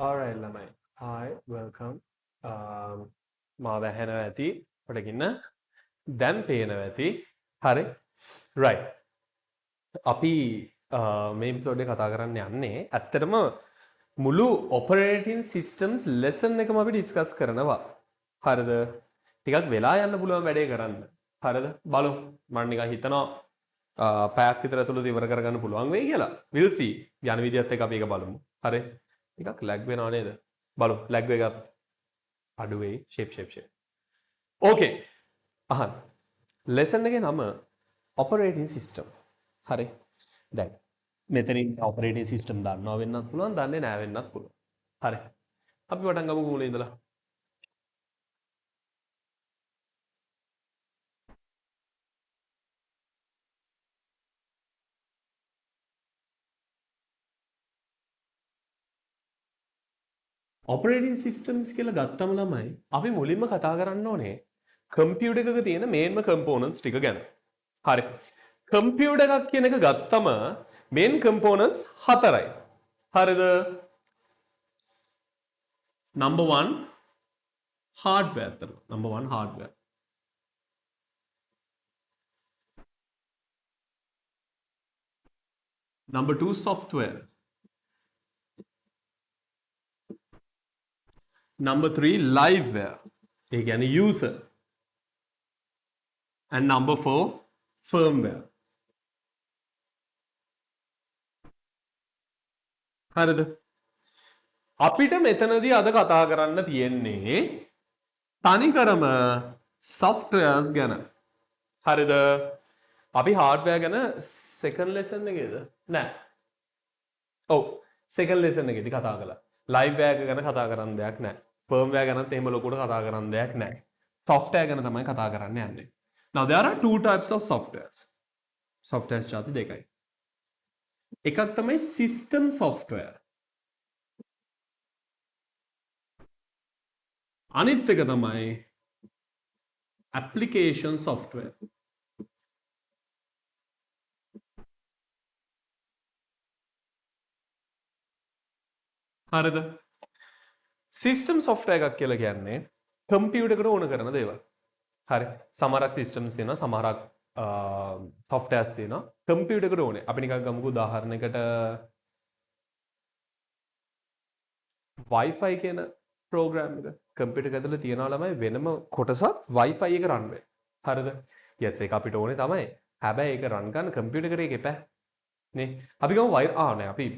Alright ළමයි. Hi, welcome. මාව ඇහෙනවා ඇති. ඔටකින්න දැන් පේනවා ඇති. හරි. Right. අපි මේ එපිසෝඩ් එක කතා කරන්න යන්නේ ඇත්තටම මුළු operating systems lesson එකම අපි discuss කරනවා. හරිද? ටිකක් වෙලා යන්න පුළුවන් වැඩේ කරන්න. හරිද? බලමු. මම නිකන් හිතනවා පැයක් විතර ඇතුළත ඉවර කරගන්න පුළුවන් වෙයි කියලා. We'll see. යන විදිහත් එක්ක අපි ඒක බලමු. හරි. ටිකක් ලැග් වෙනව නේද? බලමු. ලැග් එකක් අඩු වෙයි. shape. Okay. අහන්න. lesson එකේ නම operating system. හරි. දැන් මෙතනින් operating system දන්නවා වෙන්නත් පුළුවන්, දන්නේ නැහැ වෙන්නත් පුළුවන්. හරි. අපි පටන් ගමු මුලින් ඉඳලා. operating systems කියලා ගත්තම ළමයි අපි මුලින්ම කතා කරන්න ඕනේ කම්පියුටර් එකක තියෙන මේන්ම components ටික ගැන. හරි. කම්පියුටර් එකක් කියන එක ගත්තම main components හතරයි. හරිද? number 1 hardware තමයි. number 1 hardware. number 2 software. number 3 liveware. ඒ කියන්නේ user. and number 4 firmware. හරිද? අපිට මෙතනදී අද කතා කරන්න තියෙන්නේ තනිකරම softwares ගැන. හරිද? අපි hardware ගැන second lesson එකේද? නෑ. ඔව්. second lesson එකේදී කතා කළා. liveware ගැන කතා කරන්න දෙයක් නෑ. firmware ගැනත් එහෙම ලොකුට කතා කරන්න දෙයක් නෑ. software ගැන තමයි කතා කරන්න යන්නේ. Now there are two types of softwares. softwares ಜಾති දෙකයි. එකක් තමයි system software. අනිත් එක තමයි application software. හරිද? system software එකක් කියලා කියන්නේ කම්පියුටර් එකට ඕන කරන දේවල්. හරි. සමහරක් systems තියෙනවා, සමහරක් softwares තියෙනවා. කම්පියුටර් එකට ඕනේ. අපි නිකන් ගමුකෝ උදාහරණයකට Wi-Fi කියන program එක කම්පියුටර් එක ඇතුලේ තියනවා ළමයි වෙනම කොටසක් Wi-Fi එක run වෙයි. හරිද? yes ඒක අපිට ඕනේ තමයි. හැබැයි ඒක run කරන්න කම්පියුටර් එකට ඒක එපා. නේ? අපි ගමු නෑ අපි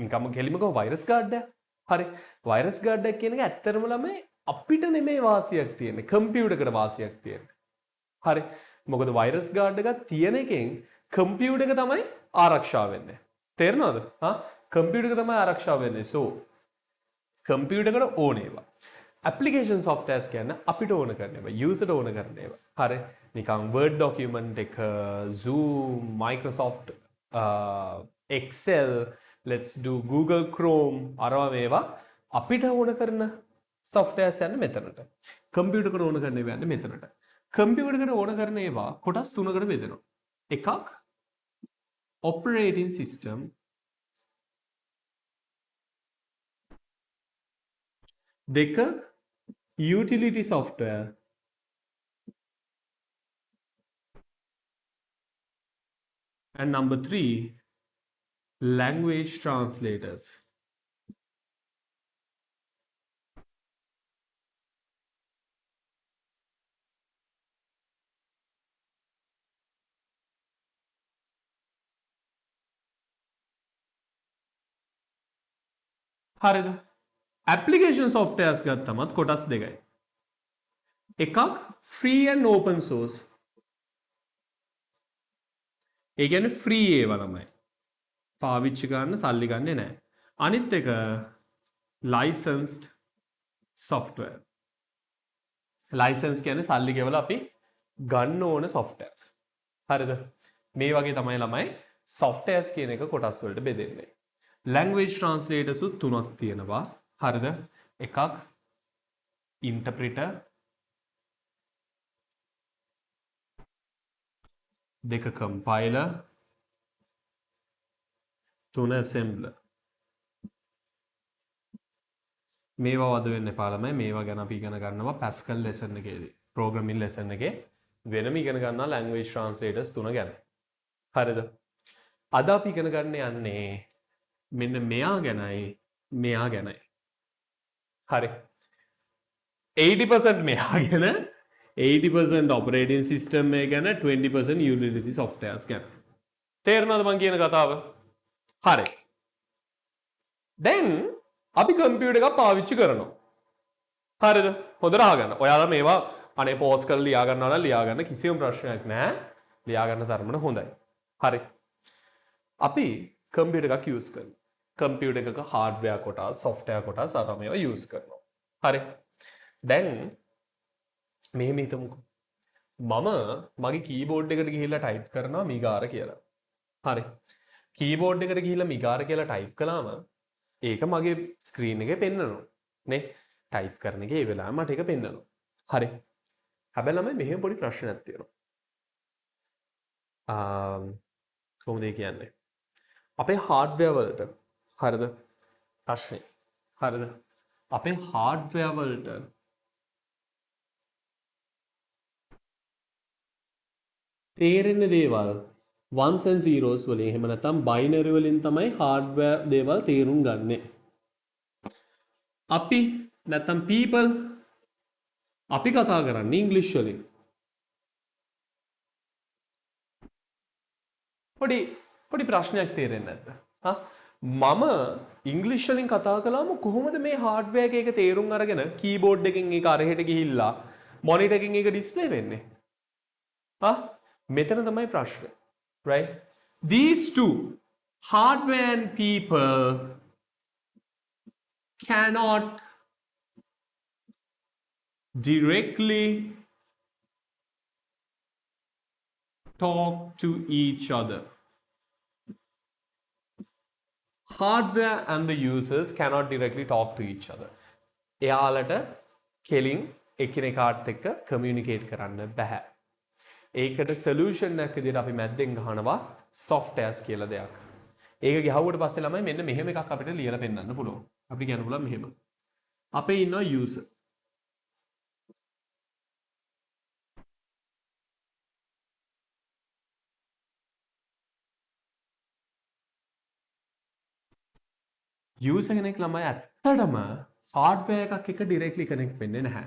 නිකම්ම කෙලිම ගමු virus guard එක. හරි. virus guard එක කියන එක ඇත්තටම ළමයි අපිට නෙමෙයි වාසියක් තියෙන්නේ. කම්පියුටර් එකට වාසියක් තියෙන්නේ. හරි. මොකද virus guard එකක් තියෙන එකෙන් කම්පියුටර් එක තමයි ආරක්ෂා වෙන්නේ. තේරෙනවද? කම්පියුටර් එක තමයි ආරක්ෂා වෙන්නේ. so කම්පියුටර් එකට ඕන ඒවා. application softwares කියන්නේ අපිට ඕන කරන ඒවා, user ට ඕන කරන ඒවා. හරි. නිකන් word document එක, Zoom, Microsoft Excel, let's do Google Chrome අරවා මේවා අපිට ඕන කරන softwares යන්නේ මෙතනට. කම්පියුටර් එකට ඕන කරන ඒවා යන්නේ මෙතනට. කම්පියුටර් එකට ඕන කරන ඒවා කොටස් තුනකට බෙදෙනවා. එකක් operating system, දෙක utility software, and number 3 language translators. හරිද? application softwares ගත්තමත් කොටස් දෙකයි. එකක් free and open source. ඒ කියන්නේ free ඒවා ළමයි. පාවිච්චි කරන්න සල්ලි ගන්නේ නැහැ. අනිත් එක licensed software. license කියන්නේ සල්ලි ගෙවලා අපි ගන්න ඕන softwares. හරිද? මේ වගේ තමයි ළමයි softwares කියන එක කොටස් වලට බෙදෙන්නේ. language translators උත් තුනක් තියෙනවා. හරිද? එකක් interpreter, දෙක compiler, තුන assembler. මේවා වද වෙන්න එපා ළමයි. මේවා ගැන අපි ඉගෙන ගන්නවා Pascal lesson එකේදී. programming lesson එකේ වෙනම ඉගෙන ගන්නවා language translators 3 ගැන. හරිද? අද අපි ඉගෙන ගන්න යන්නේ මෙන්න මෙයා ගැනයි මෙයා ගැනයි. හරි. 80% මෙයා ගැන 80% operating system එක ගැන 20% utility softwares ගැන. තේරෙනවද මං කියන කතාව? හරි. දැන් අපි කම්පියුටර් එකක් පාවිච්චි කරනවා. හරිද? හොඳට අහගන්න. ඔයාලා මේවා අනේ පෝස් කරලා ලියා ගන්නවා නම් ලියා ගන්න කිසිම ප්‍රශ්නයක් නැහැ. ලියා ගන්න තරමට හොඳයි. හරි. අපි කම්පියුටර් එකක් යූස් කරනවා. කම්පියුටර් එකක හાર્ඩ්වෙයාර් කොටස්, සොෆ්ට්වෙයාර් කොටස් අර මේවා යූස් කරනවා. හරි. දැන් මෙහෙම හිතමුකෝ. මම මගේ කීබෝඩ් එකට ගිහිල්ලා ටයිප් කරනවා මිගාර කියලා. හරි. කීබෝඩ් එකට ගිහිල්ලා මිගාර කියලා ටයිප් කළාම ඒක මගේ ස්ක්‍රීන් එකේ පෙන්නනවා. නේ? ටයිප් කරන එක ඒ වෙලාවෙම මට ඒක පෙන්නනවා. හරි. හැබැයි ළමයි මෙහෙම පොඩි ප්‍රශ්නයක් තියෙනවා. කොහොමද ඒ කියන්නේ? අපේ හાર્ඩ්වෙයාර් වලට හරිද? ප්‍රශ්නේ. හරිද? අපේ හાર્ඩ්වෙයාර් වලට තේරෙන දේවල් ones and zeros වලින් එහෙම නැත්නම් binary වලින් තමයි hardware දේවල් තේරුම් ගන්නෙ. අපි නැත්නම් people අපි කතා කරන්නේ ඉංග්‍රීසි වලින්. පොඩි ප්‍රශ්නයක් තේරෙන්නේ නැද්ද? මම ඉංග්‍රීසි වලින් කතා කළාම කොහොමද මේ hardware එක තේරුම් අරගෙන keyboard එකෙන් ඒක අරහෙට ගිහිල්ලා monitor එකෙන් ඒක display වෙන්නේ? මෙතන තමයි ප්‍රශ්නේ. Right? These two, hardware and people, cannot directly talk to each other. Hardware and the users cannot directly talk to each other. එයාලට කෙලින් එකිනෙකාට එක්ක communicate කරන්න බෑ. ඒකට සොලියුෂන් එකක් විදිහට අපි මැද්දෙන් ගහනවා softwares කියලා දෙයක්. ඒක ගහුවට පස්සේ ළමයි මෙන්න මෙහෙම එකක් අපිට ලියලා පෙන්නන්න පුළුවන්. අපි කියන්න පුළුවන් මෙහෙම. අපේ ඉන්නවා user. user කෙනෙක් ළමයි ඇත්තටම hardware එකක් එක්ක directly connect වෙන්නේ නැහැ.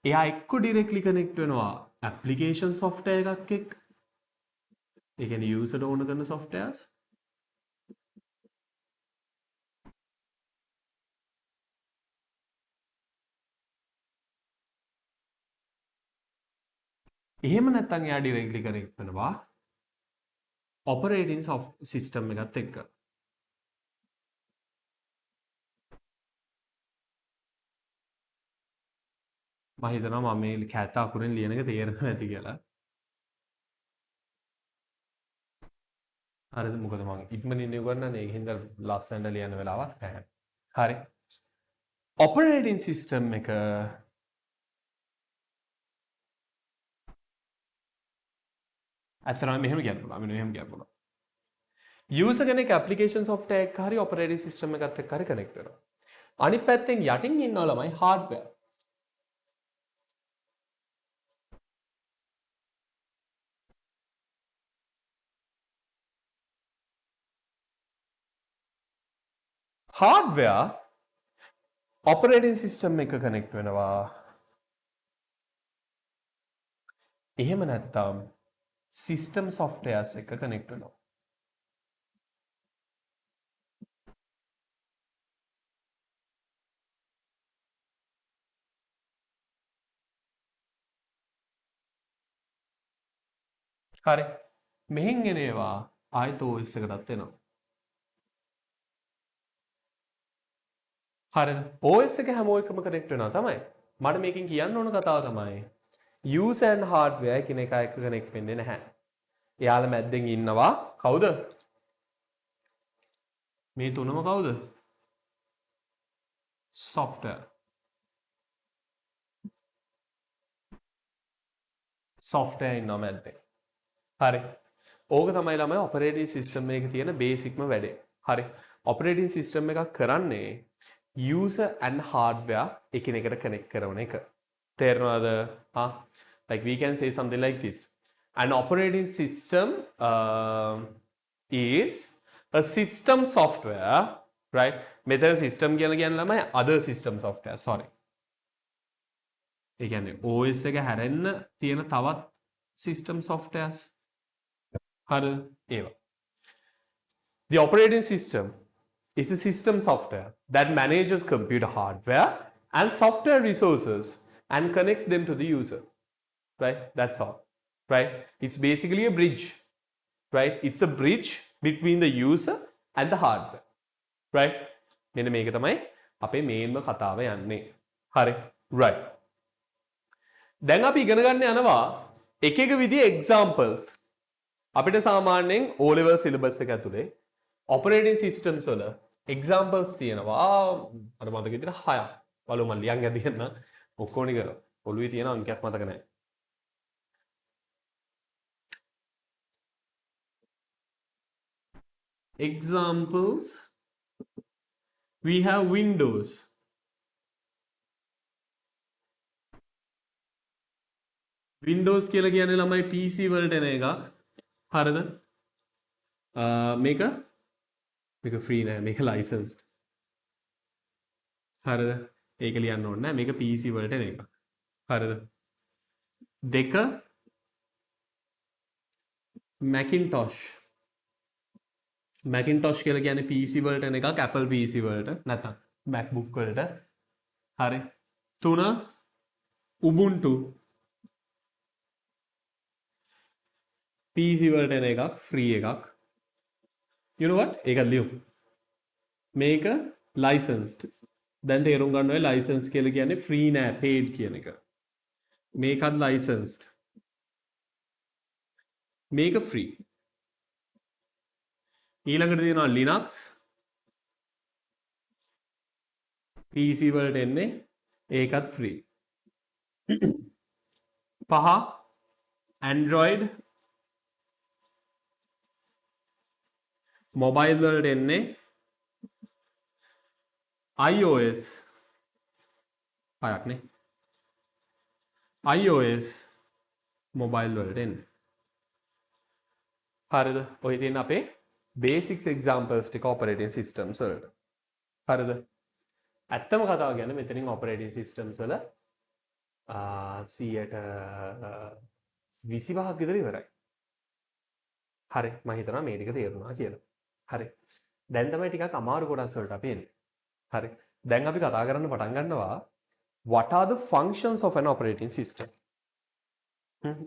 එයා එක්ක directly connect වෙනවා application software එකක් එක්ක. ඒ කියන්නේ user ඕන කරන softwares. එහෙම නැත්නම් එයා directly connect වෙනවා operating system එකත් එක්ක. මම හිතනවා මම මේ කැත අකුරෙන් ලියන එක තේරෙන්නේ නැති කියලා. හරිද? මොකද මම ඉක්මනින් ඉවරනනේ ඒක හින්දා ලස්සනට ලියන්න වෙලාවක් නැහැ. හරි. operating system එක අතරම මෙහෙම කියන්න පුළුවන්. මෙහෙම කියන්න පුළුවන්. user කෙනෙක් application software එක හරි operating system එකත් එක්ක හරි connect වෙනවා. අනිත් පැත්තෙන් යටින් ඉන්නවා ළමයි hardware. hardware operating system එක connect වෙනවා. එහෙම නැත්නම් system softwares එක connect වෙනවා. හරි. මෙහෙන් එන ඒවා ආයෙත් OS එකටත් එනවා. හරිද? OS එක හැම එකම connect වෙනවා තමයි. මට මේකෙන් කියන්න ඕන කතාව තමයි user and hardware එකිනෙක එක connect වෙන්නේ නැහැ. එයාලා මැද්දෙන් ඉන්නවා කවුද? මේ තුනම කවුද? software. software ඉන්නවා මැද්දෙන්. හරි. ඕක තමයි ළමයි operating system එකේ තියෙන බේසික්ම වැඩේ. හරි. operating system එකක් කරන්නේ user and hardware එකිනෙකට connect කරන එක. තේරෙනවද? Like we can say something like this. An operating system is a system software, right? මෙතන system කියලා කියන්නේ ළමයි other system software. Sorry. ඒ කියන්නේ OS එක හැරෙන්න තියෙන තවත් system softwares. හරිද? ඒවා. The operating system is a system software that manages computer hardware and software resources and connects them to the user. Right? That's all. Right? It's basically a bridge. Right? It's a bridge between the user and the hardware. Right? මෙන්න මේක තමයි අපේ මේන්ම කතාව යන්නේ. හරි. Right. දැන් අපි ඉගෙන ගන්න යනවා එක එක විදිහේ examples. අපිට සාමාන්‍යයෙන් O level syllabus එක ඇතුලේ operating systems වල examples තියෙනවා. අර මතක විදිහට 6ක්. බලමු මම ලියන් ඇදින්න ඔක්කොම ටික ඔළුවේ තියෙන අංකයක් මතක නැහැ. Examples, we have Windows. Windows කියලා කියන්නේ ළමයි PC වලට එන එකක්. හරිද? මේක free නෑ, මේක licensed. හරිද? ඒක ලියන්න ඕනේ නෑ, මේක PC වලට එන එකක්. හරිද? දෙක Macintosh. Macintosh කියලා කියන්නේ PC වලට එන එකක්, Apple PC වලට නැත්නම් MacBook වලට. හරි. තුන Ubuntu. PC වලට එන එකක්, free එකක්. You know what? ඒක ලියමු. මේක licensed. දැන් තේරුම් ගන්න ඕනේ license කියලා කියන්නේ free නෑ, paid කියන එක. මේකත් licensed. මේක free. ඊළඟට තියෙනවා Linux. PC වලට එන්නේ ඒකත් free. පහ Android. mobile වලට එන්නේ iOS. හයක් නේ. iOS mobile වලට එන්නේ. හරිද? ඔය තියෙන අපේ basics examples ටික operating systems වලට. හරිද? ඇත්තම කතාව කියන්නේ මෙතනින් operating systems වල 25ක් විතර ඉවරයි. හරි. මම හිතනවා මේ ටික තේරුණා කියලා. හරි. දැන් තමයි ටිකක් අමාරු කොටස් වලට අපි එන්නේ. හරි. දැන් අපි කතා කරන්න පටන් ගන්නවා what are the functions of an operating system?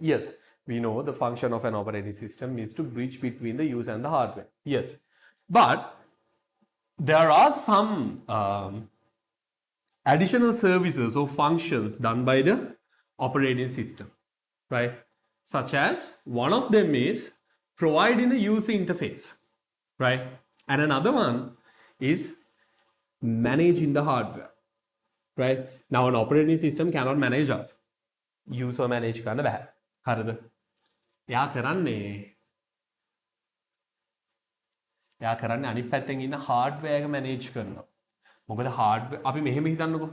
Yes, we know the function of an operating system is to bridge between the user and the hardware. Yes, but there are some additional services or functions done by the operating system, right? Such as one of them is providing a user interface, right? And another one is managing the hardware, right? Now an operating system cannot manage us. User manage කරන්න බෑ. හරිද? එයා කරන්නේ අනිත් පැත්තෙන් ඉන්න hardware එක manage කරනවා. මොකද hardware අපි මෙහෙම හිතන්නකෝ.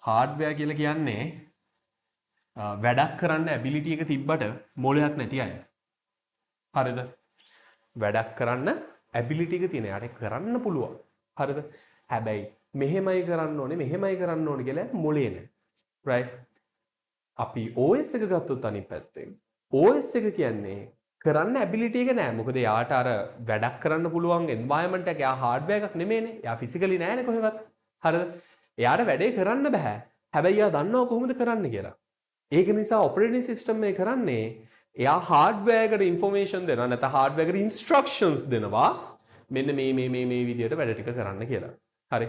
hardware කියලා කියන්නේ වැඩක් කරන්න ability එක තිබ්බට මොලයක් නැති අය. හරිද? වැඩක් කරන්න ability එක තියෙන යාට කරන්න පුළුවන්. හරිද? හැබැයි මෙහෙමයි කරන්න ඕනේ කියලා මොලේ නැහැ. right? අපි OS එක ගත්තොත් අනිත් පැත්තෙන් OS එක කියන්නේ කරන්න ability එක නැහැ. මොකද යාට අර වැඩක් කරන්න පුළුවන් environment එක යා hardware එකක් නෙමෙයිනේ. යා physically නැහැනේ කොහෙවත්. හරිද? එයාට වැඩේ කරන්න බෑ. හැබැයි එයා දන්නවා කොහොමද කරන්න කියලා. ඒක නිසා operating system එක කරන්නේ එයා hardware එකට information දෙනවා නැත්නම් hardware එකට instructions දෙනවා. මෙන්න මේ විදිහට වැඩ ටික කරන්න කියලා. හරි.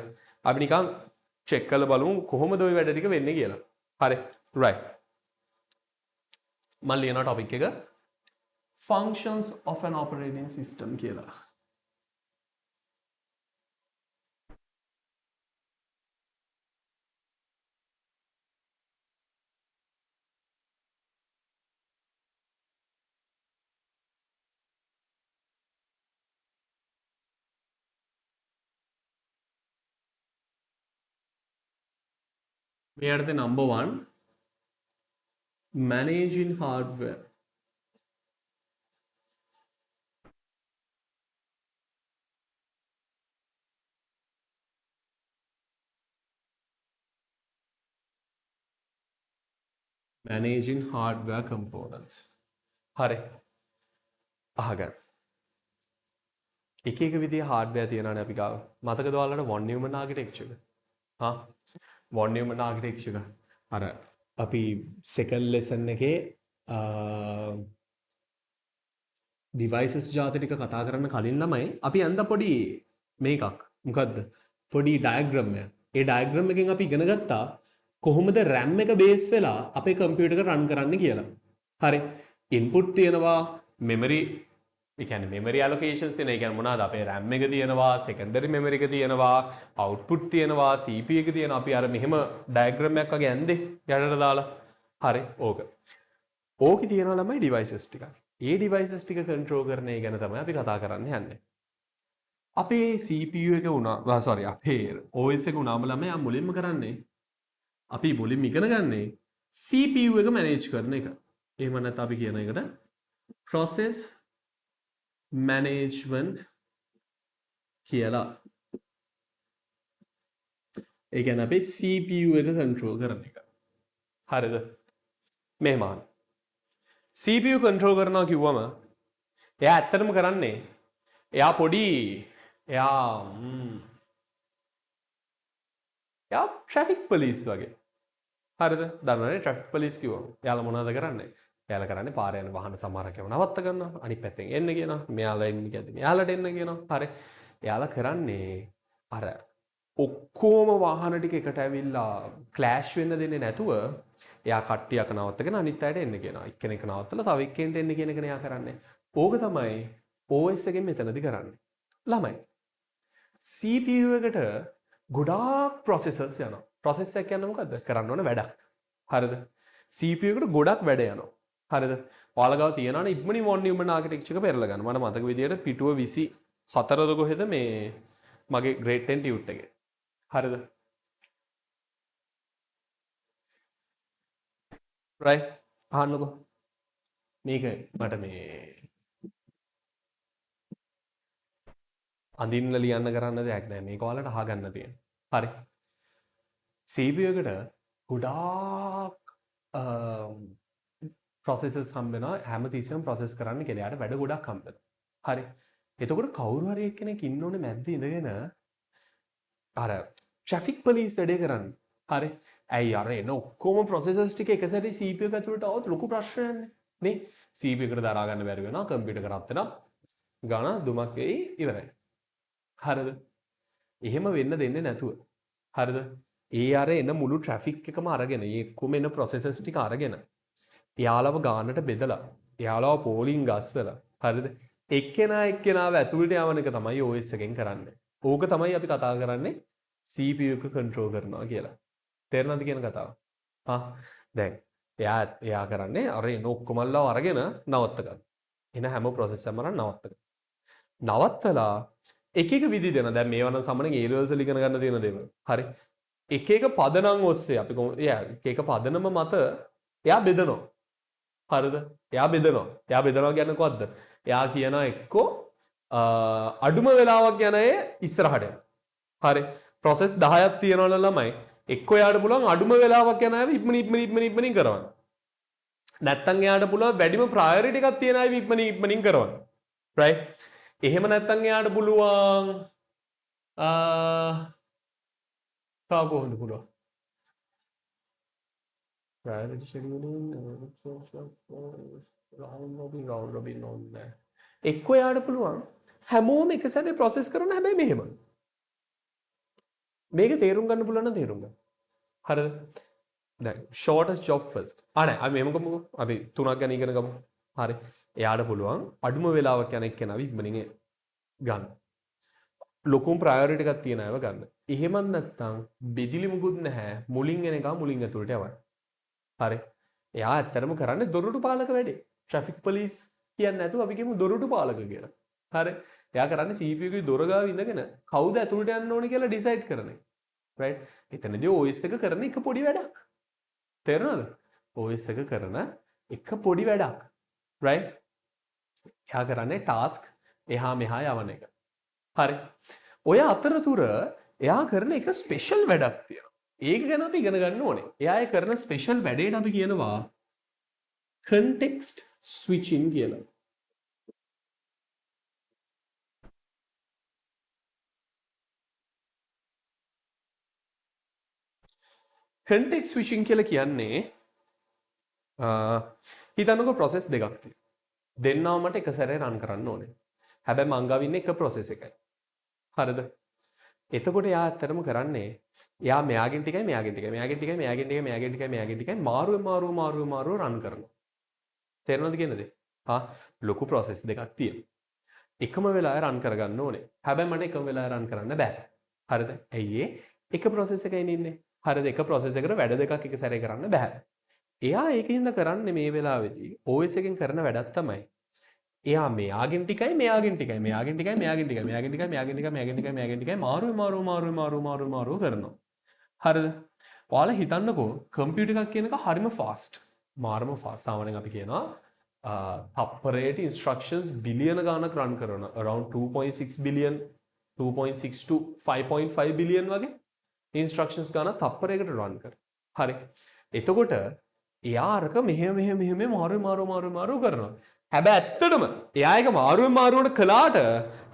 අපි නිකන් check කරලා බලමු කොහොමද ওই වැඩ ටික වෙන්නේ කියලා. හරි. right. මම ලියන topic එක functions of an operating system කියලා. මේ යටතේ number 1 managing hardware. Managing hardware components. හරි. අහගන්න. එක එක විදිහේ hardware තියෙනවානේ අපි ගාව. මතකද ඔයාලට von Neumann architecture එක? හා von Neumann architecture එක. අර අපි second lesson එකේ devices ජාති ටික කතා කරන්න කලින් ළමයි අපි අන්ද පොඩි මේකක් මොකද්ද? පොඩි diagram එක. ඒ diagram එකෙන් අපි ඉගෙන ගත්තා කොහොමද RAM එක බේස් වෙලා අපේ කම්පියුටර් එක රන් කරන්න කියලා. හරි. input තියෙනවා memory ඒ කියන්නේ memory allocations තියෙනවා. ඒ කියන්නේ මොනවාද? අපේ RAM එක තියෙනවා, secondary memory එක තියෙනවා, output තියෙනවා, CPU එක තියෙනවා. අපි අර මෙහෙම diagram එකක් වගේ ඇන්දේ යටට දාලා. හරි. ඕක. ඕකේ තියෙනවා ළමයි devices ටිකක්. ඒ devices ටික control කරන එක ගැන තමයි අපි කතා කරන්න යන්නේ. අපේ CPU එක වුණා sorry අපේ OS එක වුණාම ළමයා මුලින්ම කරන්නේ අපි මුලින්ම ඉගෙන ගන්නේ CPU එක manage කරන එක. එහෙම නැත්නම් අපි කියන එකට process management කියලා. ඒ කියන්නේ අපේ CPU එක control කරන එක. හරිද? මෙහෙම අහන්න. CPU control කරනවා කිව්වම එයා ඇත්තටම කරන්නේ එයා පොඩි එයා traffic police වගේ. හරිද? දන්නවනේ traffic police කිව්වම. එයාලා මොනවද කරන්නේ? එයාලා කරන්නේ පාරේ යන වාහන සමහරක් ඒවා නවත්ත ගන්නවා. අනිත් පැත්තෙන් එන්න කියනවා. මෙයාලා එන්න කියද්දි මෙයාලට එන්න කියනවා. හරි. එයාලා කරන්නේ අර ඔක්කොම වාහන ටික එකට ඇවිල්ලා ක්ලෑෂ් වෙන්න දෙන්නේ නැතුව එයා කට්ටියක් නවත්තගෙන අනිත් අයට එන්න කියනවා. එක්කෙනෙක් නවත්තලා තව එක්කෙනෙක් එන්න කියන එකනේ එයා කරන්නේ. ඕක තමයි OS එකෙන් මෙතනදී කරන්නේ. ළමයි. CPU එකට ගොඩාක් processors යනවා. process එක කියන්නේ මොකද්ද? කරන්න ඕන වැඩක්. හරිද? CPU එකට ගොඩක් වැඩ යනවා. හරිද? ඔයාලා ගාව තියනවනේ ඉක්මනින් von Neumann architecture එක පෙරලා ගන්න. මට මතක විදියට පිටුව 24ද කොහෙද මේ මගේ grade 10 tute එකේ. හරිද? right? අහන්නකෝ. මේක මට මේ අඳින්න ලියන්න කරන්න දෙයක් නැහැ. මේක ඔයාලට අහගන්න තියෙන. හරි. CPU එකට ගොඩාක් processes හම්බ වෙනවා. හැමතිස්සෙම process කරන්න කියලා. යාට වැඩ ගොඩක් හම්බ වෙනවා. හරි. එතකොට කවුරු හරි එක්කෙනෙක් ඉන්න ඕනේ මැද්ද ඉඳගෙන අර traffic police වැඩේ කරන්න. හරි. ඇයි අර එන ඔක්කොම processes ටික එක සැරේ CPU එක ඇතුළට આવොත් ලොකු ප්‍රශ්නයක්නේ. නේ? CPU එකට දරා ගන්න බැරි වෙනවා. කම්පියුටර් කරත් වෙනවා. ගාන දුමක් වෙයි ඉවරයි. හරිද? එහෙම වෙන්න දෙන්නේ නැතුව. හරිද? ඒ අර එන මුළු ට්‍රැෆික් එකම අරගෙන, ඒ කොම එන processes ටික අරගෙන, එයාලව ගානට බෙදලා, එයාලව පෝලිං ගස්සලා, හරිද? එක්කෙනා එක්කෙනාව ඇතුළට යවන එක තමයි OS එකෙන් කරන්නේ. ඕක තමයි අපි කතා කරන්නේ CPU එක control කරනවා කියලා. තේරෙනවද කියන කතාව? දැන් එයා කරන්නේ අර එන ඔක්කොමල්ලව අරගෙන නවත්ත ගන්න. එන හැම process එකම නවත්ත ගන්න. නවත්තලා එක එක විදි දෙන. දැන් මේවා නම් සමහරෙන් A levels වල ඉගෙන ගන්න තියෙන දේවල්. හරි. එක එක පදනම් ඔස්සේ අපි එක එක පදනම මත එයා බෙදනවා. හරිද? එයා බෙදනවා කියන්නේ කොහොමද? එයා කියනවා එක්කෝ අඩුම වෙලාවක් යන අය ඉස්සරහට යනවා. හරි. process 10ක් තියෙනවල ළමයි එක්කෝ එයාට පුළුවන් අඩුම වෙලාවක් යන අය ඉක්මනින් කරවන්න. නැත්තම් එයාට පුළුවන් වැඩිම priority එකක් තියෙන අය ඉක්මනින් කරවන්න. right? එහෙම නැත්තම් එයාට පුළුවන් තව කොහොමද පුළුවන්? priority scheduling round robin ඕනේ. එක්කෝ එයාට පුළුවන් හැමෝම එක සැරේ process කරන්න හැබැයි මෙහෙම. මේක තේරුම් ගන්න පුළුවන් නම් තේරුම් ගන්න. හරිද? දැන් shortest job first. නෑ අපි මෙහෙම ගමුකෝ. අපි තුනක් ගැන ඉගෙන ගමු. හරි. එයාට පුළුවන් අඩුම වෙලාවක් යන එක්කෙනාව ඉක්මනින් ගන්න. ලොකුම ප්‍රයොරිටි එකක් තියෙන අයව ගන්න. එහෙමත් නැත්නම් බෙදිලි මුකුත් නැහැ. මුලින් එන එක මුලින් ඇතුළට යවන්න. හරි. එයා ඇත්තටම කරන්නේ දොරටු පාලක වැඩේ. ට්‍රැෆික් පොලිස් කියන්නේ නැතුව අපි කියමු දොරටු පාලක කියලා. හරි. එයා කරන්නේ CPU එකේ දොර ගාව ඉඳගෙන කවුද ඇතුළට යන්න ඕනේ කියලා ඩිසයිඩ් කරන එක. right? එතනදී OS එක කරන එක පොඩි වැඩක්. තේරුණාද? OS එක කරන එක පොඩි වැඩක්. right? එයා කරන්නේ ටාස්ක් එහා මෙහා යවන එක. හරි. ඔය අතරතුර එයා කරන එක ස්පෙෂල් වැඩක් තියෙනවා. ඒක ගැන අපි ඉගෙන ගන්න ඕනේ. එයා ඒ කරන ස්පෙෂල් වැඩේට අපි කියනවා context switching කියලා. context switching කියලා කියන්නේ හිතන්නකෝ process දෙකක් තියෙනවා. දෙන්නව මට එක සැරේ run කරන්න ඕනේ. හැබැයි මං ගාව ඉන්නේ එක process එකයි. හරිද? එතකොට එයා ඇත්තටම කරන්නේ එයා මෙයාගෙන් ටිකයි මෙයාගෙන් ටිකයි මෙයාගෙන් ටිකයි මෙයාගෙන් ටිකයි මෙයාගෙන් ටිකයි මෙයාගෙන් ටිකයි මාරුව run කරනවා. තේරෙනවද කියන දේ? ලොකු process දෙකක් තියෙනවා. එකම වෙලාවෙ run කරගන්න ඕනේ. හැබැයි මට එකම වෙලාවෙ run කරන්න බෑ. හරිද? ඇයි එක process එකයි ඉන්නේ. හරිද? එක process එකකට වැඩ දෙකක් එක සැරේ කරන්න බෑ. එයා ඒකින්ද කරන්නේ මේ වෙලාවේදී OS එකෙන් කරන වැඩක් තමයි. එයා මෙයාගෙන් ටිකයි මෙයාගෙන් ටිකයි මෙයාගෙන් ටිකයි මෙයාගෙන් ටිකයි මෙයාගෙන් ටිකයි මෙයාගෙන් ටිකයි මෙයාගෙන් ටිකයි මෙයාගෙන් ටිකයි මාරුව කරනවා. හරිද? ඔයාලා හිතන්නකෝ කම්පියුටර් එකක් කියන එක හරිම ෆාස්ට්. මාරම ෆාස්ට්. සාමාන්‍යයෙන් අපි කියනවා තප්පරයට ඉන්ස්ට්‍රක්ෂන්ස් බිලියන ගානක් රන් කරන around 2.6 billion 2.6 to 5.5 billion වගේ ඉන්ස්ට්‍රක්ෂන්ස් ගානක් තප්පරයකට රන් කර. හරි. එතකොට එයා අරක මෙහෙම මාරු කරනවා. හැබැයි ඇත්තටම එයා එක මාරුවට කළාට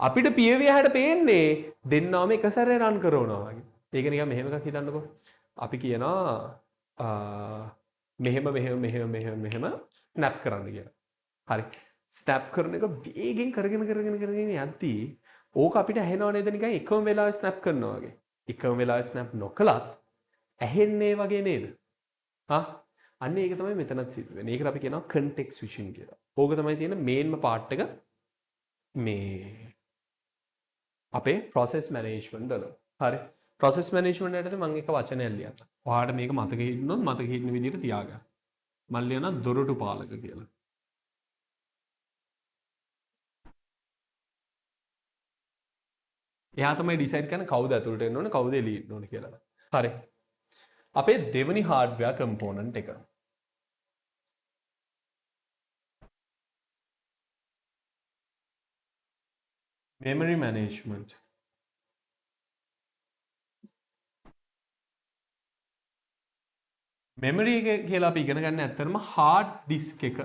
අපිට පියවිය හැට පේන්නේ දෙන්නාම එක සැරේ රන් කරනවා වගේ. ඒක නිකන් මෙහෙම එකක් හිතන්නකෝ. අපි කියනවා මෙහෙම ස්නැප් කරන්න කියලා. හරි. ස්නැප් කරන එක වේගෙන් කරගෙන යද්දී ඕක අපිට ඇහෙනව නේද නිකන් එකම වෙලාවෙ ස්නැප් කරනවා වගේ. එකම වෙලාවෙ ස්නැප් නොකලත් ඇහෙන්නේ වගේ නේද? අන්න ඒක තමයි මෙතනත් සිද්ධ වෙන්නේ. ඒකට අපි කියනවා context switching කියලා. ඕක තමයි තියෙන මේන්ම පාර්ට් එක මේ අපේ process management වල. හරි. process management යටතේ මම එක වචනයක් ලියන්න. ඔයාලට මේක මතක හිටිනොත් මතක හිටින විදිහට තියාගන්න. මම ලියනවා දොරටු පාලක කියලා. එයා තමයි ඩිසයිඩ් කරන්නේ කවුද ඇතුළට එන්න ඕනේ කවුද එළියට එන්න ඕනේ කියලා. හරි. අපේ දෙවෙනි hardware component එක. memory management. memory එක කියලා අපි ඉගෙන ගන්න ඇත්තටම hard disk එක.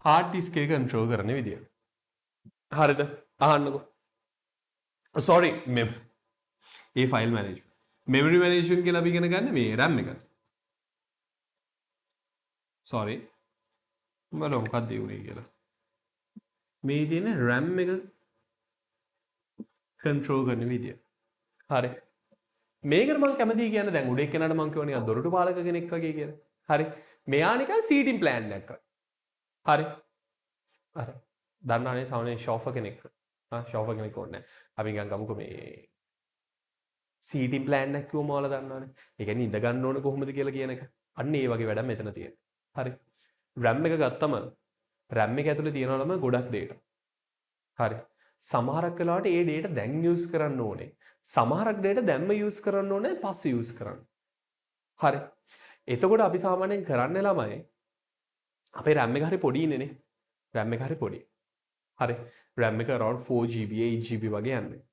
hard disk එක control කරන විදිය. හරිද? අහන්නකෝ. sorry ඒ file management. memory management කියලා අපි ඉගෙන ගන්න මේ RAM එක. sorry. බලමු මොකක්ද උනේ කියලා. මේ තියෙන RAM එක control කරන විදිය. හරි. මේකට මම කැමතියි කියන්නේ දැන් උඩ එක්කෙනාට මම කියවනේ නිකන් දොරටු පාලක කෙනෙක් වගේ කියලා. හරි. මෙයා නිකන් සීටින් ප්ලෑන් එකක්. හරි. හරි. දන්නවනේ සාමාන්‍යයෙන් ෂෝෆර් කෙනෙක්. ෂෝෆර් කෙනෙක් ඕනේ නැහැ. අපි නිකන් ගමුකෝ මේ සීටින් ප්ලෑන් එකක් කිව්වම ඔයාලා දන්නවනේ. ඒ කියන්නේ ඉඳ ගන්න ඕන කොහොමද කියලා කියන එක. අන්න ඒ වගේ වැඩක් මෙතන තියෙනවා. හරි. RAM එක ගත්තම RAM එක ඇතුලේ තියෙනවලම ගොඩක් data. හරි. සමහරක් වෙලාවට ඒ data දැන් use කරන්න ඕනේ. සමහරක් data දැන්ම use කරන්න ඕනේ පස්සේ use කරන්න. හරි. එතකොට අපි සාමාන්‍යයෙන් කරන්නේ ළමයි අපේ RAM එක හරි පොඩි ඉන්නේනේ. RAM එක හරි පොඩි. හරි. RAM එක around 4GB 8GB වගේ යන්නේ.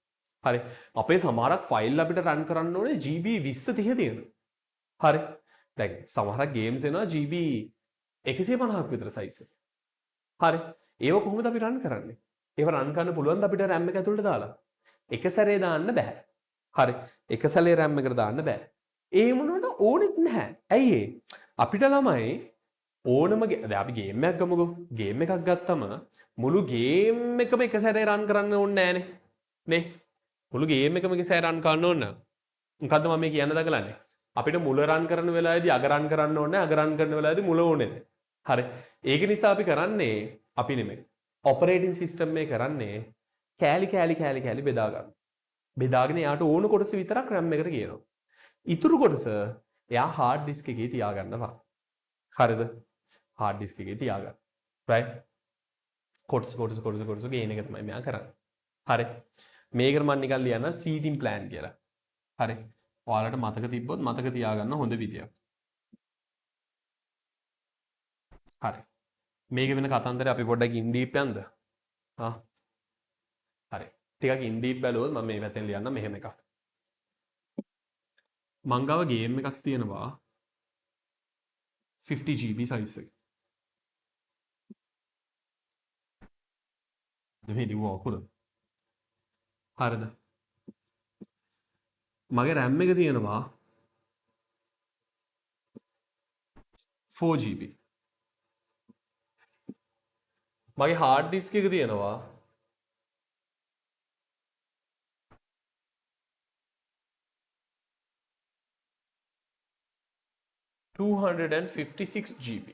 හරි. අපේ සමහරක් ෆයිල් අපිට run කරන්න ඕනේ GB 20 30 තියෙනවා. හරි. දැන් සමහරක් games එනවා GB 150ක් විතර size එක. හරි. ඒව කොහොමද අපි run කරන්නේ? ඒව run කරන්න පුළුවන්ද අපිට RAM එක ඇතුළට දාලා? එක සැරේ දාන්න බෑ. හරි. එක සැරේ RAM එකට දාන්න බෑ. ඒ මොනවට ඕනෙත් නැහැ. ඇයි ඒ? අපිට ළමයි ඕනම දැන් අපි ගේම් එකක් ගමුකෝ. ගේම් එකක් ගත්තම මුළු ගේම් එකම එක සැරේ run කරන්න ඕනේ නෑනේ. නේ? මුළු ගේම් එකම එක සැරේ run කරන්න ඕන නෑ. මොකද්ද මම මේ කියන්න දකලන්නේ? අපිට මුල run කරන වෙලාවේදී අග run කරන්න ඕනේ නෑ. අග run කරන වෙලාවේදී මුල ඕනේ නෑ. හරි. ඒක නිසා අපි කරන්නේ අපි නෙමෙයි. ඔපරේටින් සිස්ටම් එක කරන්නේ කෑලි බෙදා ගන්න. බෙදාගෙන එයාට ඕන කොටස විතරක් RAM එකට කියනවා. ඉතුරු කොටස එයා hard disk එකේ තියාගන්නවා. හරිද? hard disk එකේ තියාගන්න. right? කොටස ගේන එක තමයි මෙයා කරන්නේ. හරි. මේකට මම නිකන් ලියන්න සීටින් ප්ලෑන් කියලා. හරි. ඔයාලට මතක තිබ්බොත් මතක තියාගන්න හොඳ විදියක්. හරි. මේක වෙන කතන්දරේ අපි පොඩ්ඩක් ඉන් ඩීප් යන්ද? ආ. හරි. ටිකක් ඉන් ඩීප් බැලුවොත් මම මේ පැත්තෙන් ලියන්න මෙහෙම එකක්. මං ගාව ගේම් එකක් තියෙනවා 50 GB size එක. මේ ලිව්වා අකුර. හරිද? මගේ RAM එක තියෙනවා 4 GB. මගේ hard disk එක තියෙනවා 256 GB.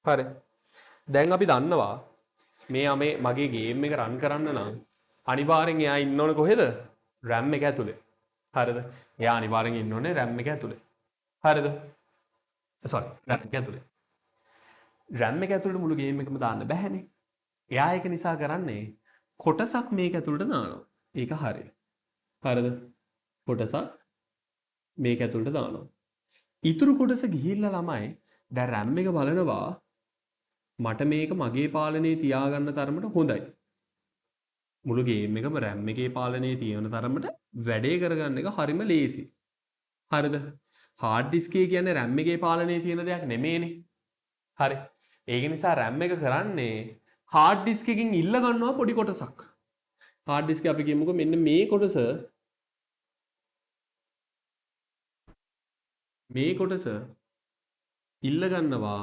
හරි. දැන් අපි දන්නවා මේ මගේ ගේම් එක රන් කරන්න නම් අනිවාර්යෙන් එයා ඉන්න ඕනේ කොහෙද? RAM එක ඇතුලේ. හරිද? එයා අනිවාර්යෙන් ඉන්න ඕනේ RAM එක ඇතුලේ. හරිද? sorry RAM එක ඇතුලේ. RAM එක ඇතුලේ මුළු ගේම් එකම දාන්න බෑනේ. එයා ඒක නිසා කරන්නේ කොටසක් මේක ඇතුළට දානවා. ඒක හරිය. හරිද? කොටසක් මේක ඇතුළට දානවා. ඉතුරු කොටස ගිහිල්ලා ළමයි දැන් RAM එක බලනවා මට මේක මගේ පාලනයේ තියාගන්න තරමට හොඳයි. මුළු ගේම් එකම RAM එකේ පාලනයේ තියෙන තරමට වැඩේ කරගන්න එක හරිම ලේසි. හරිද? hard disk එක කියන්නේ RAM එකේ පාලනයේ තියෙන දෙයක් නෙමෙයිනේ. හරි. ඒක නිසා RAM එක කරන්නේ hard disk එකකින් ඉල්ල ගන්නවා පොඩි කොටසක්. hard disk එක අපි කියමුකෝ මෙන්න මේ කොටස ඉල්ල ගන්නවා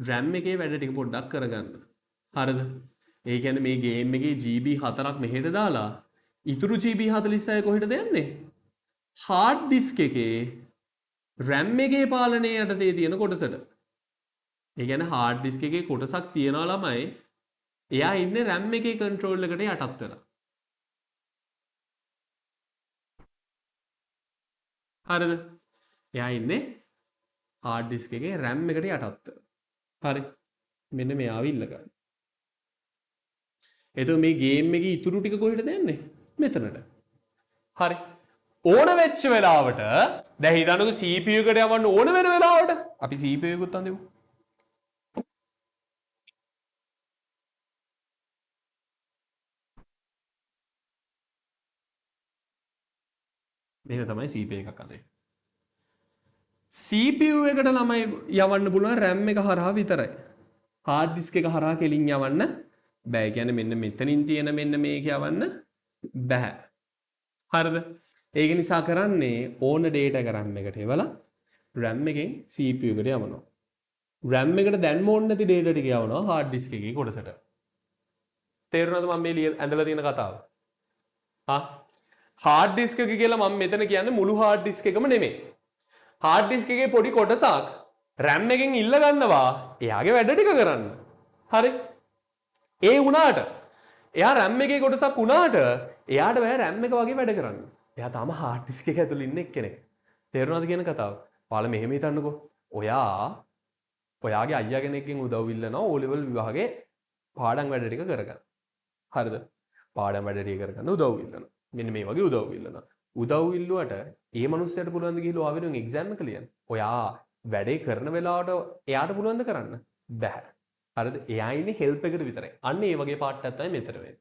RAM එකේ වැඩ ටික පොඩ්ඩක් කරගන්න. හරිද? ඒ කියන්නේ මේ ගේම් එකේ GB 4ක් මෙහෙට දාලා ඉතුරු GB 46 කොහෙටද යන්නේ? hard disk එකේ RAM එකේ පාලනය යටතේ තියෙන කොටසට. ඒ කියන්නේ hard disk එකේ කොටසක් තියනවා ළමයි එයා ඉන්නේ RAM එකේ control එකට යටත් වෙලා. හරිද? එයා ඉන්නේ hard disk එකේ RAM එකට යටත් වෙලා. හරි. මෙන්න මෙයාව ඉල්ල ගන්න. එතකොට මේ ගේම් එකේ ඉතුරු ටික කොහෙටද යන්නේ? මෙතනට. හරි. ඕන වෙච්ච වෙලාවට දැන් හිතන්නකෝ CPU එකට යවන්න ඕන වෙන වෙලාවට අපි CPU එකකුත් අඳිමු. මේක තමයි CPU එකක් අඳින්නේ. CPU එකට ළමයි යවන්න පුළුවන් RAM එක හරහා විතරයි. hard disk එක හරහා කෙලින් යවන්න බෑ. කියන්නේ මෙන්න මෙතනින් තියෙන මෙන්න මේක යවන්න බෑ. හරිද? ඒක නිසා කරන්නේ ඕන data එක RAM එකට එවලා RAM එකෙන් CPU එකට යවනවා. RAM එකට දැන්ම ඕන නැති data ටික යවනවා hard disk එකේ කොටසට. තේරුණාද මම මේ ඇඳලා තියෙන කතාව? hard disk එක කියලා මම මෙතන කියන්නේ මුළු hard disk එකම නෙමෙයි. hard disk එකේ පොඩි කොටසක් RAM එකෙන් ඉල්ල ගන්නවා එයාගේ වැඩ ටික කරන්න. හරි? ඒ වුණාට එයා RAM එකේ කොටසක් වුණාට එයාට බෑ RAM එක වගේ වැඩ කරන්න. එයා තාම hard disk එක ඇතුළේ ඉන්න එක්කෙනෙක්. තේරුණාද කියන කතාව? ඔයාලා මෙහෙම හිතන්නකෝ. ඔයාගේ අයියා කෙනෙක්ගෙන් උදව් ඉල්ලනවා O level විභාගේ පාඩම් වැඩ ටික කරගන්න. හරිද? පාඩම් වැඩ ටික කරගන්න උදව් ඉල්ලනවා. මෙන්න මේ වගේ උදව් ඉල්ලනවා. උදව් ඉල්ලුවට ඒ මනුස්සයාට පුළුවන් ද ගිහලා ආවෙනුන් එක්සෑම් එක ලියන්න? ඔයා වැඩේ කරන වෙලාවට එයාට පුළුවන් ද කරන්න? බෑ. හරිද? එයා ඉන්නේ හෙල්ප් එකට විතරයි. අන්න ඒ වගේ පාර්ට් එකක් තමයි මෙතන වෙන්නේ.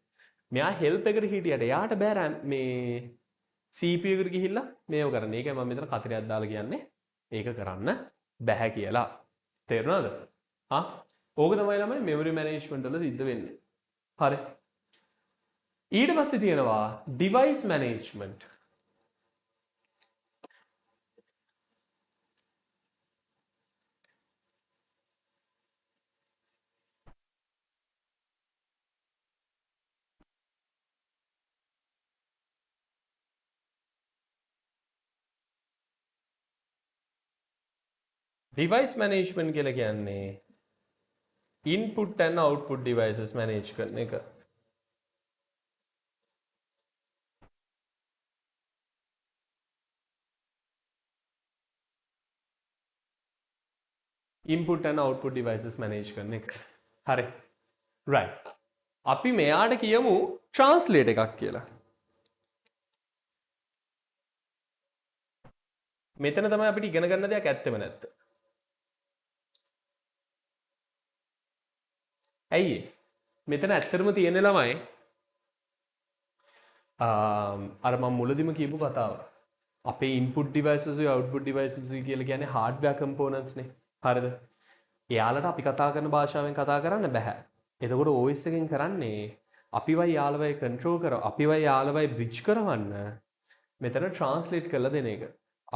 මෙයා හෙල්ප් එකට හිටියට එයාට බෑ මේ CPU එකට ගිහිල්ලා මේව කරන්න. ඒකයි මම මෙතන කතරයක් දාලා කියන්නේ. ඒක කරන්න බෑ කියලා. තේරුණාද? ඕක තමයි ළමයි මෙමරි මැනේජ්මන්ට් වල සිද්ධ වෙන්නේ. හරි. ඊට පස්සේ තියෙනවා device management. device management කියලා කියන්නේ input and output devices manage කරන එක. input and output devices manage කරන එක. හරි. right. අපි මෙයාට කියමු ට්‍රාන්ස්ලේට් එකක් කියලා. මෙතන තමයි අපිට ඉගෙන ගන්න දෙයක් ඇත්තෙම නැත්ත. ඇයි මෙතන ඇත්තටම තියෙන ළමයි අර මම මුලදිම කියපු කතාව. අපේ ඉන්පුට් ඩිවයිසස් උයි අවුට්පුට් ඩිවයිසස් උයි කියලා කියන්නේ හાર્ඩ්වෙයාර් කම්පොනන්ට්ස් නේ. හරිද? එයාලට අපි කතා කරන භාෂාවෙන් කතා කරන්න බෑ. එතකොට OS එකෙන් කරන්නේ අපිවයි යාළුවයි කන්ට්‍රෝල් කර අපිවයි යාළුවයි බ්‍රිජ් කරවන්න මෙතන ට්‍රාන්ස්ලේට් කරලා දෙන එක.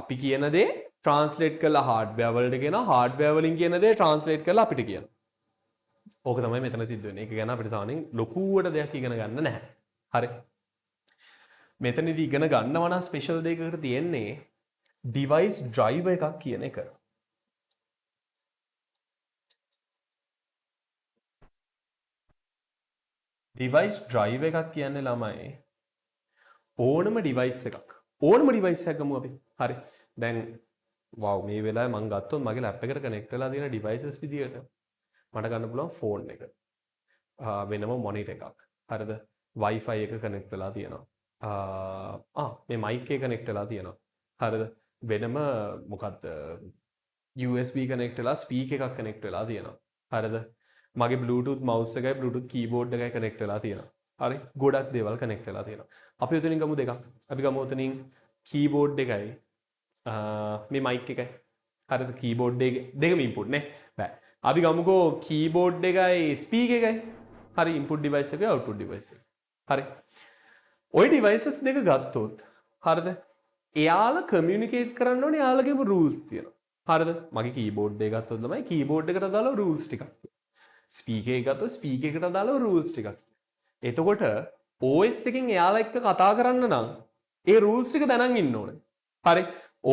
අපි කියන දේ ට්‍රාන්ස්ලේට් කරලා හાર્ඩ්වෙයාර් වලට කියනවා හાર્ඩ්වෙයාර් වලින් කියන දේ ට්‍රාන්ස්ලේට් කරලා අපිට කියනවා. ඕක තමයි මෙතන සිද්ධ වෙන්නේ. ඒක ගැන අපිට සාමාන්‍යයෙන් ලොකුවට දෙයක් ඉගෙන ගන්න නැහැ. හරි. මෙතනදී ඉගෙන ගන්නවා නම් ස්පෙෂල් දෙයකට තියෙන්නේ ඩිවයිස් ඩ්‍රයිවර් එකක් කියන එක. ඩිවයිස් ඩ්‍රයිවර් එකක් කියන්නේ ළමයි ඕනම ඩිවයිස් එකක්. ඕනම ඩිවයිස් එකක් ගමු අපි. හරි. දැන් වව් මේ වෙලාවේ මම ගත්තොත් මගේ ලැප් එකට කනෙක්ට් වෙලා තියෙන ඩිවයිසස් විදියට මට ගන්න පුළුවන් ෆෝන් එක. වෙනම මොනිටර් එකක්. හරිද? Wi-Fi එක කනෙක්ට් වෙලා තියෙනවා. මේ මයික් එක කනෙක්ට් වෙලා තියෙනවා. හරිද? වෙනම මොකක්ද USB කනෙක්ට් වෙලා ස්පීකර් එකක් කනෙක්ට් වෙලා තියෙනවා. හරිද? මගේ Bluetooth mouse එකයි Bluetooth keyboard එකයි කනෙක්ට් වෙලා තියෙනවා. හරි? ගොඩක් දේවල් කනෙක්ට් වෙලා තියෙනවා. අපි උතනින් ගමු දෙකක්. අපි ගමු උතනින් keyboard එකයි මේ mic එකයි. හරිද? keyboard දෙකම input නේ. බෑ. අපි ගමුකෝ keyboard එකයි speaker එකයි. හරි input device එකයි output device එක. හරි. ওই devices දෙක ගත්තොත් හරිද? එයාලා communicate කරන්න ඕනේ එයාලගේම rules තියෙනවා. හරිද? මගේ keyboard එක ගත්තොත් ළමයි keyboard එකට අදාළව rules ටිකක් තියෙනවා. ස්පීකර් එක ගත්තොත් ස්පීකර් එකට අදාළව rules ටිකක්. එතකොට OS එකෙන් එයාලා එක්ක කතා කරන්න නම් ඒ rules ටික දැනන් ඉන්න ඕනේ. හරි.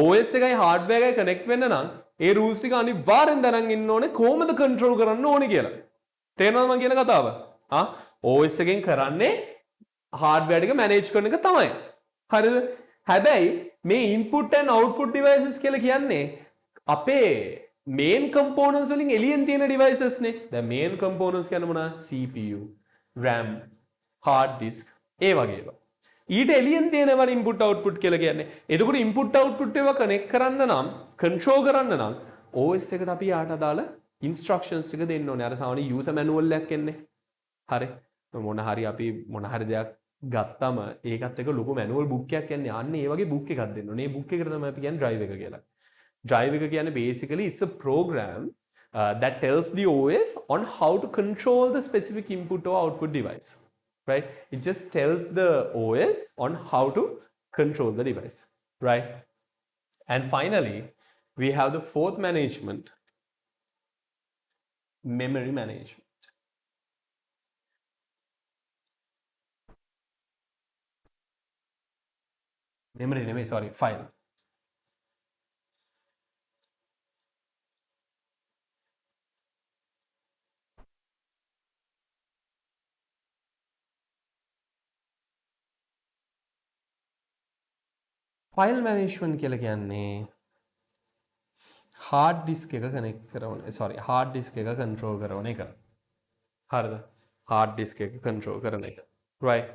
OS එකයි hardware එකයි connect වෙන්න නම් ඒ rules ටික අනිවාර්යෙන් දැනන් ඉන්න ඕනේ කොහොමද control කරන්න ඕනේ කියලා. තේරෙනවද මම කියන කතාව? OS එකෙන් කරන්නේ hardware ටික manage කරන එක තමයි. හරිද? හැබැයි මේ input and output devices කියලා කියන්නේ අපේ main components වලින් එළියෙන් තියෙන devices නේ. දැන් main components කියන්නේ මොනවාද? CPU, RAM, hard disk ඒ වගේ ඒවා. ඊට එළියෙන් තියෙනවා input output කියලා කියන්නේ. එතකොට input output ඒවා connect කරන්න නම්, control කරන්න නම් OS එකට අපි යාට අදාළ instructions ටික දෙන්න ඕනේ. අර සාමාන්‍ය user manual එකක් එන්නේ. හරි. මොන හරි අපි මොන හරි දෙයක් ගත්තම ඒකත් එක ලොකු manual book එකක් යන්නේ. අන්න ඒ වගේ book එකක් දෙන්න ඕනේ. මේ book එකට තමයි අපි කියන්නේ drive එක කියලා. Drive එක කියන්නේ basically it's a program that tells the OS on how to control the specific input or output device. Right? It just tells the OS on how to control the device. Right? And finally, we have the fourth management, memory management. File. File management කියලා කියන්නේ hard disk එක connect කරන hard disk එක control කරන එක. හරිද? hard disk එක control කරන එක. Right?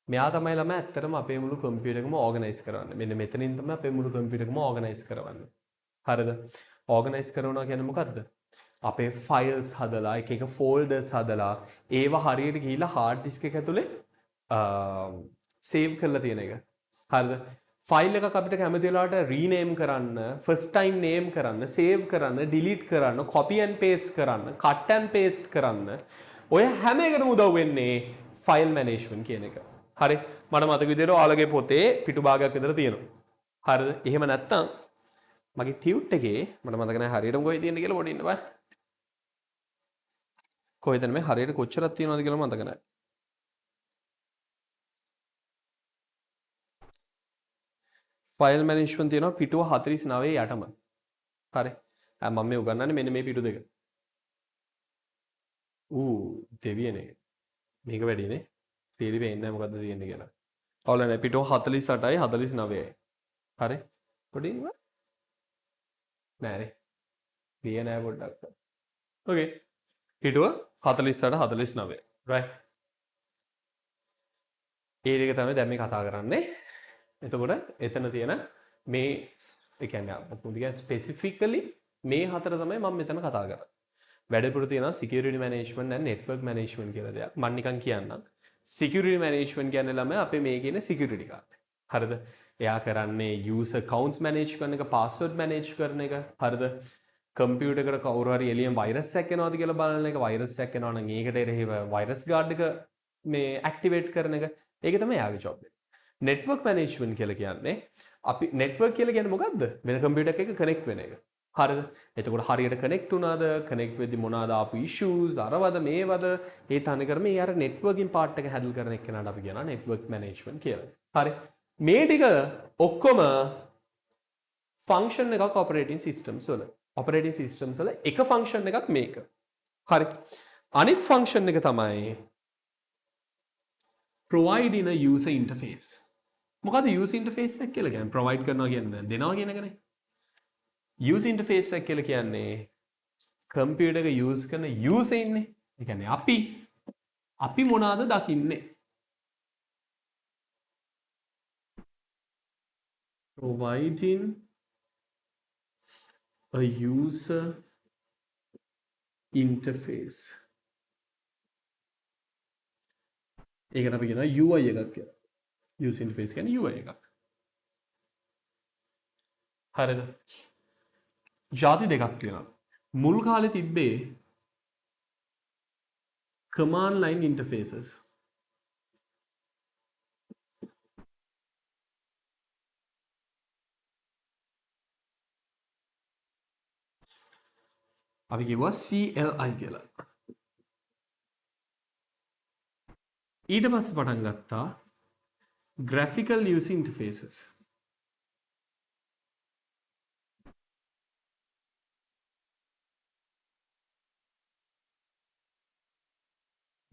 මෙයා තමයි ළමයි ඇත්තටම අපේ මුළු කම්පියුටර් එකම ඕගනයිස් කරන්නේ. මෙන්න මෙතනින් තමයි අපේ මුළු කම්පියුටර් එකම ඕගනයිස් කරවන්නේ. හරිද? ඕගනයිස් කරනවා කියන්නේ මොකද්ද? අපේ ෆයිල්ස් හදලා එක එක ෆෝල්ඩර්ස් හදලා ඒවා හරියට ගිහිල්ලා hard disk එක ඇතුලේ save කරලා තියෙන එක. හරිද? ෆයිල් එකක් අපිට කැමති වෙලාවට rename කරන්න, first time name කරන්න, save කරන්න, delete කරන්න, copy and paste කරන්න, cut and paste කරන්න ඔය හැම එකටම උදව් වෙන්නේ file management කියන එක. හරි? මට මතක විදිහට ඔයාලගේ පොතේ පිටු භාගයක් විතර තියෙනවා. හරිද? එහෙම නැත්නම් මගේ ටියුට් එකේ මට මතක නැහැ හරියටම කොහෙද තියෙන්නේ කියලා පොඩි ඉන්න බෑ. කොහෙද මේ හරියට කොච්චරක් තියෙනවද කියලා මතක නැහැ. ෆයිල් මැනේජ්මන්ට් තියෙනවා පිටුව 49 යටම. හරි. මම මේ උගන්වන්නේ මෙන්න මේ පිටු දෙක. දෙවියනේ. මේක වැඩිනේ. තේරි වෙන්නේ නැහැ මොකද්ද තියෙන්නේ කියලා. ඔයාලා නේ පිටුව 48යි 49යි. හරි. පොඩි නෑනේ. ලිය නෑ පොඩ්ඩක්. ඕකේ. හිටුව 48 49 right. ඒ ටික තමයි දැන් මේ කතා කරන්නේ. එතකොට එතන තියෙන මේ ඒ කියන්නේ මොකද කියන්නේ ස්පෙસિෆිකලි මේ හතර තමයි මම මෙතන කතා කරන්නේ. වැඩිපුර තියෙනවා security management and network management කියලා දෙයක්. මම නිකන් කියන්නම්. security management කියන්නේ ළමයි අපේ මේ කියන security කාර්ය. හරිද? එයා කරන්නේ user accounts manage කරන එක, password manage කරන එක. හරිද? කම්පියුටර් එකට කවුරු හරි එළියෙන් වෛරස් එකක් එනවාද කියලා බලන එක. වෛරස් එකක් එනවා නම් ඒකට එරෙහිව වෛරස් ගාඩ් එක මේ ඇක්ටිවේට් කරන එක. ඒක තමයි එයාගේ ජොබ් එක. network management කියලා කියන්නේ අපි network කියලා කියන්නේ මොකද්ද? වෙන කම්පියුටර් එකක connect වෙන එක. හරිද? එතකොට හරියට connect වුණාද? connect වෙද්දි මොනවාද ආපු issues අරවද මේවද? ඒ තනිකරම ඒ අර networking part එක handle කරන එක්කනට අපි කියනවා network management කියලා. හරි. මේ ටික ඔක්කොම function එකක් operating systems වල. operating systems වල එක function එකක් මේක. හරි. අනිත් function එක තමයි providing a user interface. මොකද user interface එක කියලා කියන්නේ provide කරනවා කියන්නේ දෙනවා කියන එකනේ. user interface එක කියලා කියන්නේ computer එක use කරන user ඉන්නේ. ඒ කියන්නේ අපි මොනවාද දකින්නේ? providing a user interface. ඒකට අපි කියනවා UI එකක් කියලා. user interface කියන්නේ UI එකක්. හරිද? ಜಾති දෙකක් තියෙනවා. මුල් කාලේ තිබ්බේ command line interfaces. අපි කිව්වා CLI කියලා. ඊට පස්සේ පටන් ගත්තා graphical user interfaces.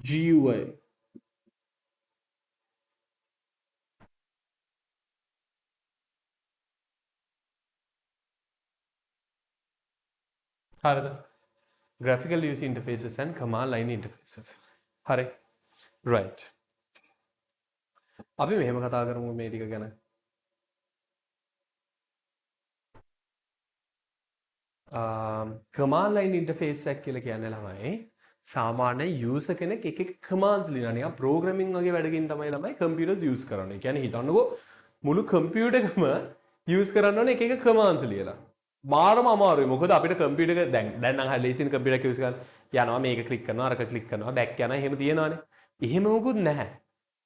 GUI. හරිද? graphical user interfaces and command line interfaces. හරි. right. අපි මෙහෙම කතා කරමු මේ ටික ගැන. command line interface එක කියලා කියන්නේ ළමයි සාමාන්‍ය user කෙනෙක් එක එක commands ලියනවා නිකන් programming වගේ වැඩකින් තමයි ළමයි computers use කරන්නේ. ඒ කියන්නේ හිතන්නකෝ මුළු computer එකම use කරන්න ඕනේ එක එක commands ලියලා. මාරම අමාරුයි. මොකද අපිට computer එක දැන් නම් හරි ලේසියෙන් computer එක use කරන්න යනවා මේක click කරනවා අරක click කරනවා back යනවා එහෙම තියෙනවානේ. එහෙම මොකුත් නැහැ.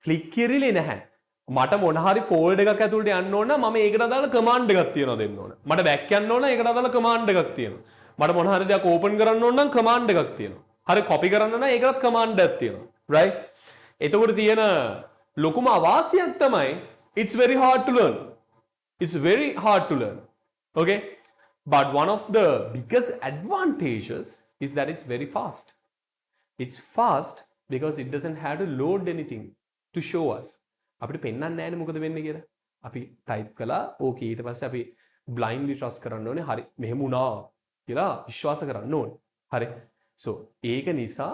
click කිරිලි නැහැ. මට මොන හරි ෆෝල්ඩර් එකක් ඇතුළට යන්න ඕන නම් මම ඒකට අදාළ කමාන්ඩ් එකක් තියනවා දෙන්න ඕන. මට බෑක් යන්න ඕන ඒකට අදාළ කමාන්ඩ් එකක් තියෙනවා. මට මොන හරි දෙයක් ඕපන් කරන්න ඕන නම් කමාන්ඩ් එකක් තියෙනවා. හරි කොපි කරන්න නම් ඒකටත් කමාන්ඩ් එකක් තියෙනවා. right? එතකොට තියෙන ලොකුම අවාසියක් තමයි it's very hard to learn. It's very hard to learn. Okay? But one of the biggest advantages is that it's very fast. It's fast because it doesn't have to load anything to show us. අපිට පෙන්වන්නේ නැහැනේ මොකද වෙන්නේ කියලා. අපි type කළා ඕකේ ඊට පස්සේ අපි blindly trust කරන්න ඕනේ. හරි මෙහෙම වුණා කියලා විශ්වාස කරන්න ඕනේ. හරි. So ඒක නිසා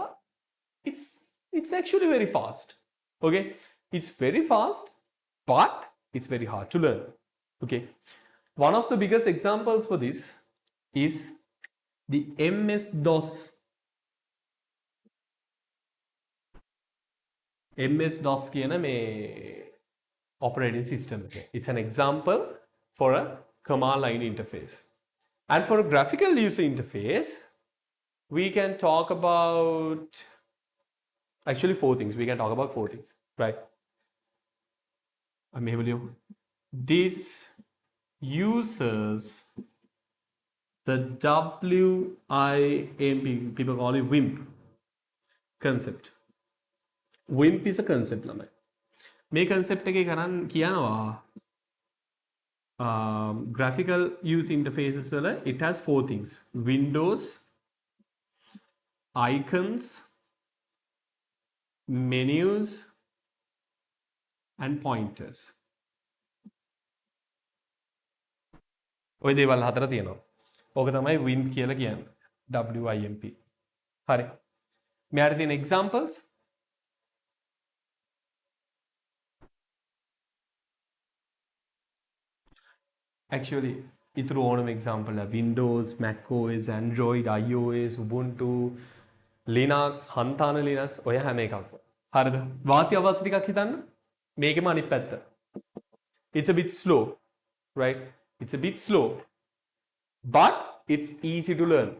it's actually very fast. Okay? It's very fast but it's very hard to learn. Okay? One of the biggest examples for this is the MS-DOS. MS-DOS කියන මේ operating system. It's an example for a command line interface. And for a graphical user interface, we can talk about actually 4 things. We can talk about 4 things, right? I'm able to. This uses the WIMP, people call it WIMP concept. WIMP is a concept lamai. මේ concept එකේ කරන් කියනවා graphical user interfaces වල it has 4 things: windows, icons, menus and pointers. ඔය දේවල් හතර තියෙනවා. ඕක තමයි WIMP කියලා කියන්නේ. WIMP. හරි. මෙයාට තියෙන examples actually ඉතුරු ඕනම example Windows, Mac OS, Android, iOS, Ubuntu, Linux, Hantana Linux ඔය හැම එකක්ම. හරිද? වාසි අවාසි ටිකක් හිතන්න. මේකෙම අනිත් පැත්ත. It's a bit slow, right? It's a bit slow. But it's easy to learn.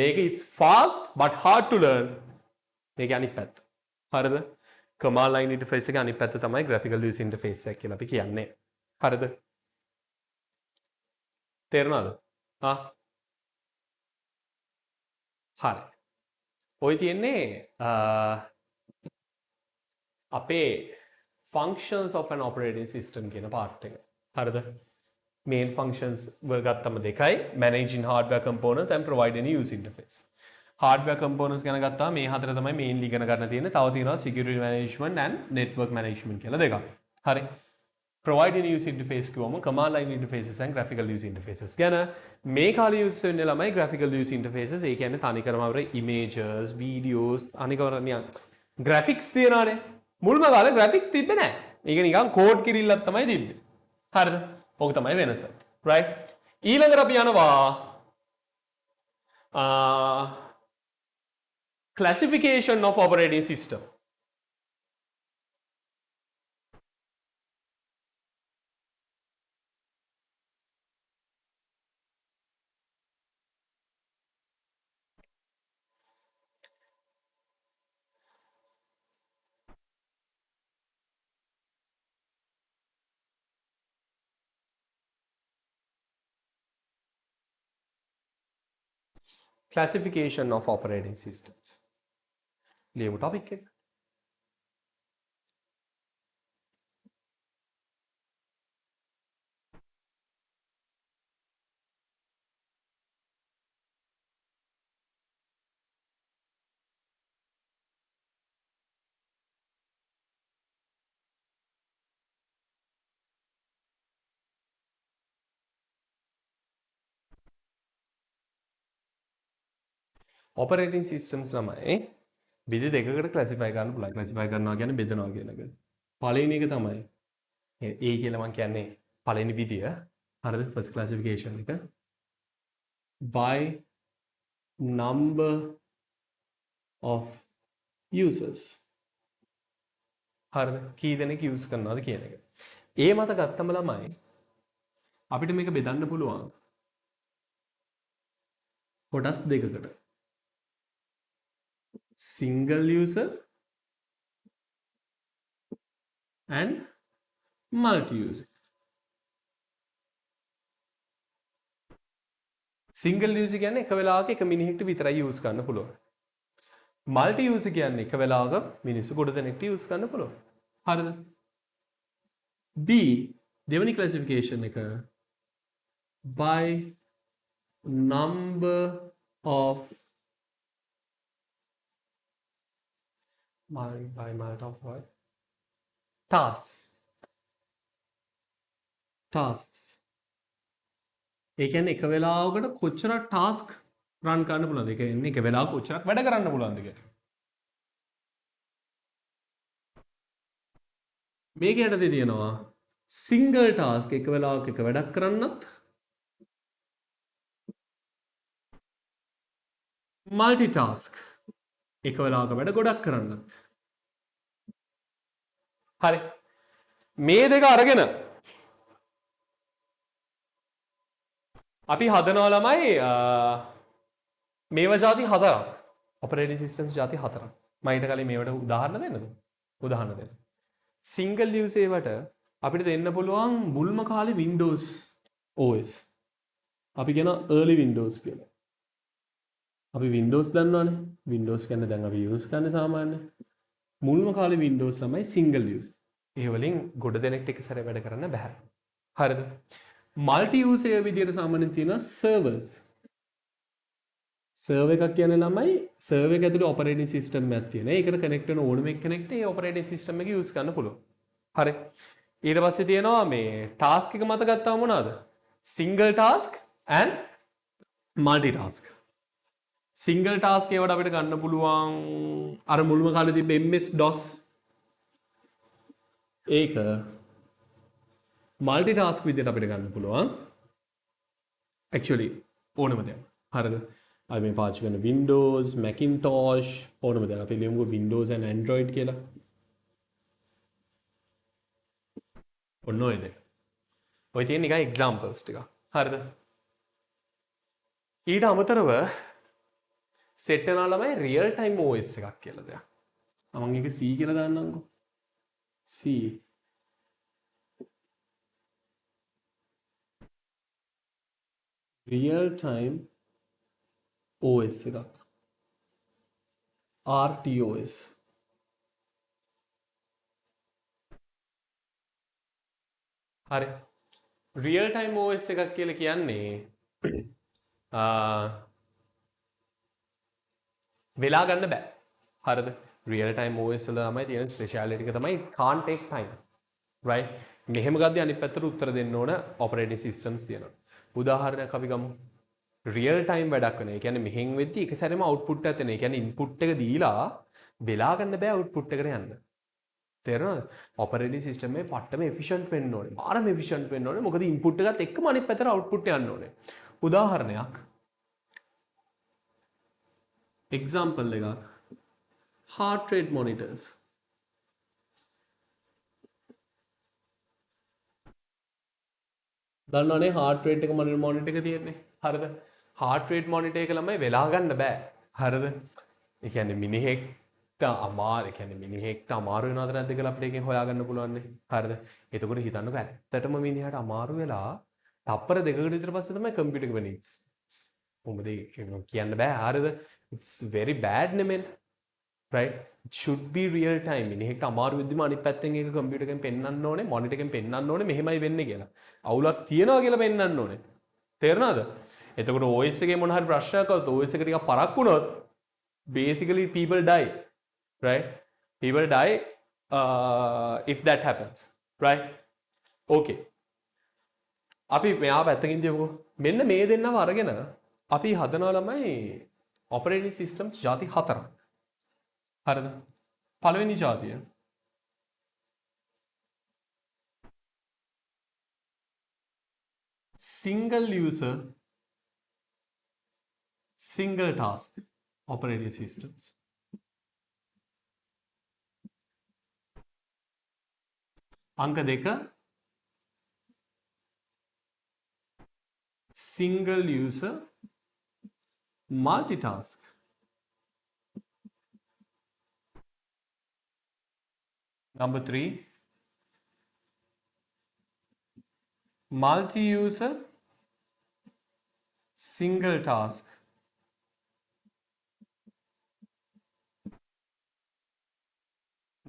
මේක it's fast but hard to learn. මේක අනිත් පැත්ත. හරිද? command line interface එක අනිත් පැත්ත තමයි graphical user interface එක කියලා අපි කියන්නේ. හරිද? තේරුණාද? හරි. ඔය තියෙන්නේ අපේ functions of an operating system කියන part එක. හරිද? main functions වල ගත්තම දෙකයි managing hardware components and providing a user interface. hardware components ගැන ගත්තාම මේ හතර තමයි mainly ඉගෙන ගන්න තියෙන්නේ. තව තියෙනවා security management and network management කියලා දෙකක්. හරි. providing user interface කිව්වම command line interfaces and graphical user interfaces ගැන මේ කාලේ use වෙන්නේ ළමයි graphical user interfaces. ඒ කියන්නේ තනිකරම අපේ images, videos අනිකවර නිකන් graphics තියනවානේ. මුල්ම කාලේ graphics තිබ්බේ නැහැ. මේක නිකන් code කිරිල්ලක් තමයි තිබ්බේ. හරිද? ඕක තමයි වෙනස. right? ඊළඟට අපි යනවා classification of operating system. Classification of operating systems. ලියමු topic එක. operating systems ළමයි විදි දෙකකට classify කරන්න පුළුවන්. classify කරනවා කියන්නේ බෙදනවා කියන එක. පළවෙනි එක තමයි A කියලා මම කියන්නේ පළවෙනි විදිය. හරිද? first classification එක by number of users. හරිද? කී දෙනෙක් use කරනවද කියන එක. ඒ මත ගත්තම ළමයි අපිට මේක බෙදන්න පුළුවන් කොටස් දෙකකට. single user and multi user. single user කියන්නේ එක වෙලාවක එක මිනිහෙක්ට විතරයි use කරන්න පුළුවන්. multi user කියන්නේ එක වෙලාවක මිනිස්සු ගොඩ දෙනෙක්ට use කරන්න පුළුවන්. හරිද? B දෙවෙනි classification එක by number of what? tasks. ඒ කියන්නේ එක වෙලාවකට කොච්චර task run කරන්න පුළුවන්ද? ඒ කියන්නේ එක වෙලාවක කොච්චරක් වැඩ කරන්න පුළුවන්ද කියලා. මේක යටතේ තියෙනවා single task එක වෙලාවක එක වැඩක් කරන්නත් multitask එක වෙලාවක වැඩ ගොඩක් කරන්නත්. හරි. මේ දෙක අරගෙන අපි හදනවා ළමයි මේවා ಜಾති හතරක්. operating systems ಜಾති හතරක්. මම ඊට කලින් මේවට උදාහරණ දෙන්නද? උදාහරණ දෙන්න. single use ඒවට අපිට දෙන්න පුළුවන් මුල්ම කාලේ Windows OS. අපි කියන early Windows කියලා. අපි Windows දන්නවනේ. Windows කියන්නේ දැන් අපි use කරන්නේ සාමාන්‍යයෙන්. මුල්ම කාලේ Windows ළමයි single use. ඒ වලින් ගොඩ දෙනෙක්ට එක සැරේ වැඩ කරන්න බෑ. හරිද? multi use ඒ විදිහට සාමාන්‍යයෙන් තියෙනවා servers. server එකක් කියන්නේ ළමයි server එක ඇතුලේ operating system එකක් තියෙනවා. ඒකට connect වෙන ඕනම කෙනෙක්ට ඒ operating system එක use කරන්න පුළුවන්. හරි. ඊට පස්සේ තියෙනවා මේ task එක මත ගත්තාම මොනවාද? single task and multitask. Single task ඒවට අපිට ගන්න පුළුවන් අර මුල්ම කාලේ තිබ්බ MS DOS ඒක multitask විදිහට අපිට ගන්න පුළුවන්. Actually ඕනම දෙයක්. හරිද? අපි මේ පාවිච්චි කරන Windows, Macintosh ඕනම දෙයක්. අපි ලියමුකෝ Windows and Android කියලා. ඔන්න ඔය දෙක. ඔය තියෙන නිකන් examples ටික. හරිද? ඊට අමතරව සෙට් වෙනවා ළමයි real time OS එකක් කියලා දෙයක්. මම ඒක C කියලා දාන්නම්කෝ. C real time OS එකක්. RTOS. හරි. real time OS එකක් කියලා කියන්නේ වෙලා ගන්න බෑ. හරිද? real time OS වල තමයි තියෙන ස්පෙෂාලිටි එක තමයි can't take time. right? මෙහෙම ගද්දී අනිත් පැත්තට උත්තර දෙන්න ඕන operating systems තියෙනවා. උදාහරණයක් අපි ගමු. real time වැඩක් වෙන. ඒ කියන්නේ මෙහෙන් වෙද්දී එක සැරේම output එකක් එන. ඒ කියන්නේ input එක දීලා වෙලා ගන්න බෑ output එකට යන්න. තේරෙනවද? operating system එකේ පට්ටම efficient වෙන්න ඕනේ. මාරම efficient වෙන්න ඕනේ. මොකද input එකත් එක්කම අනිත් පැත්තට output යන්න ඕනේ. උදාහරණයක් example එකක් heart rate monitors. දන්නවනේ heart rate එක monitor එක තියෙන්නේ. හරිද? heart rate monitor එක ළමයි වෙලා ගන්න බෑ. හරිද? ඒ කියන්නේ මිනිහෙක්ට අමාරු, ඒ කියන්නේ මිනිහෙක්ට අමාරු වෙනවද නැද්ද කියලා අපිට එකෙන් හොයාගන්න පුළුවන් නේ. හරිද? එතකොට හිතන්නකෝ ඇත්තටම මිනිහට අමාරු වෙලා තප්පර දෙකකට විතර පස්සේ තමයි කම්පියුටර් එක වෙන්නේ. කොහොමද කියන්න බෑ. හරිද? it's very bad නෙමෙයි. right? It should be real time. මිනිහෙක්ට අමාරු වෙද්දිම අනිත් පැත්තෙන් ඒක කම්පියුටර් එකෙන් පෙන්වන්න ඕනේ, මොනිටර් එකෙන් පෙන්වන්න ඕනේ මෙහෙමයි වෙන්නේ කියලා. අවුලක් තියනවා කියලා පෙන්වන්න ඕනේ. තේරුණාද? එතකොට OS එකේ මොන හරි ප්‍රශ්නයක් આવුත් OS එක ටිකක් පරක් වුණොත් basically people die. Right? People die if that happens. Right? Okay. අපි මෙයා පැත්තකින් තියමුකෝ. මෙන්න මේ දෙන්නව අරගෙන අපි හදනවා ළමයි operating systems ಜಾති 4ක්. හරිද? පළවෙනි જાතිය single user single task operating systems. අංක 2 single user multitask. Number 3 multi-user single task.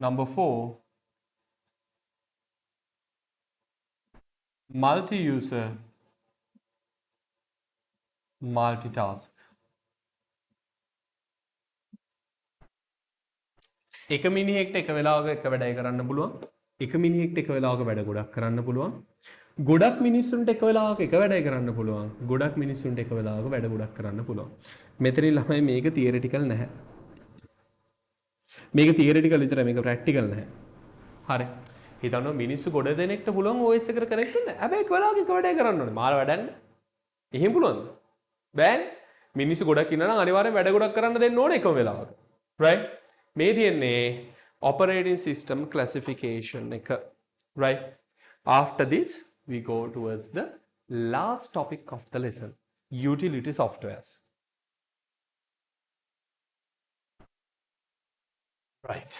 Number 4 multi-user multitask. එක මිනිහෙක්ට එක වෙලාවක එක වැඩයි කරන්න පුළුවන්. එක මිනිහෙක්ට එක වෙලාවක වැඩ ගොඩක් කරන්න පුළුවන්. ගොඩක් මිනිස්සුන්ට එක වෙලාවක එක වැඩයි කරන්න පුළුවන්. ගොඩක් මිනිස්සුන්ට එක වෙලාවක වැඩ ගොඩක් කරන්න පුළුවන්. මෙතනින් ළමයි මේක තියරිටිකල් නැහැ. මේක තියරිටිකල් විතරයි, මේක ප්‍රැක්ටිකල් නැහැ. හරි. හිතන්න මිනිස්සු ගොඩ දෙනෙක්ට පුළුවන් OS එකට කනෙක්ට් වෙන්න. හැබැයි එක වෙලාවක එක වැඩයි කරන්න ඕනේ. මාර වැඩන්නේ. එහෙම පුළුවන්ද? බෑනේ. මිනිස්සු ගොඩක් ඉන්නවා නම් අනිවාර්යෙන් වැඩ ගොඩක් කරන්න දෙන්න ඕනේ එකම වෙලාවක. right? මේ තියෙන්නේ operating system classification එක. right? After this we go towards the last topic of the lesson, utility softwares. right?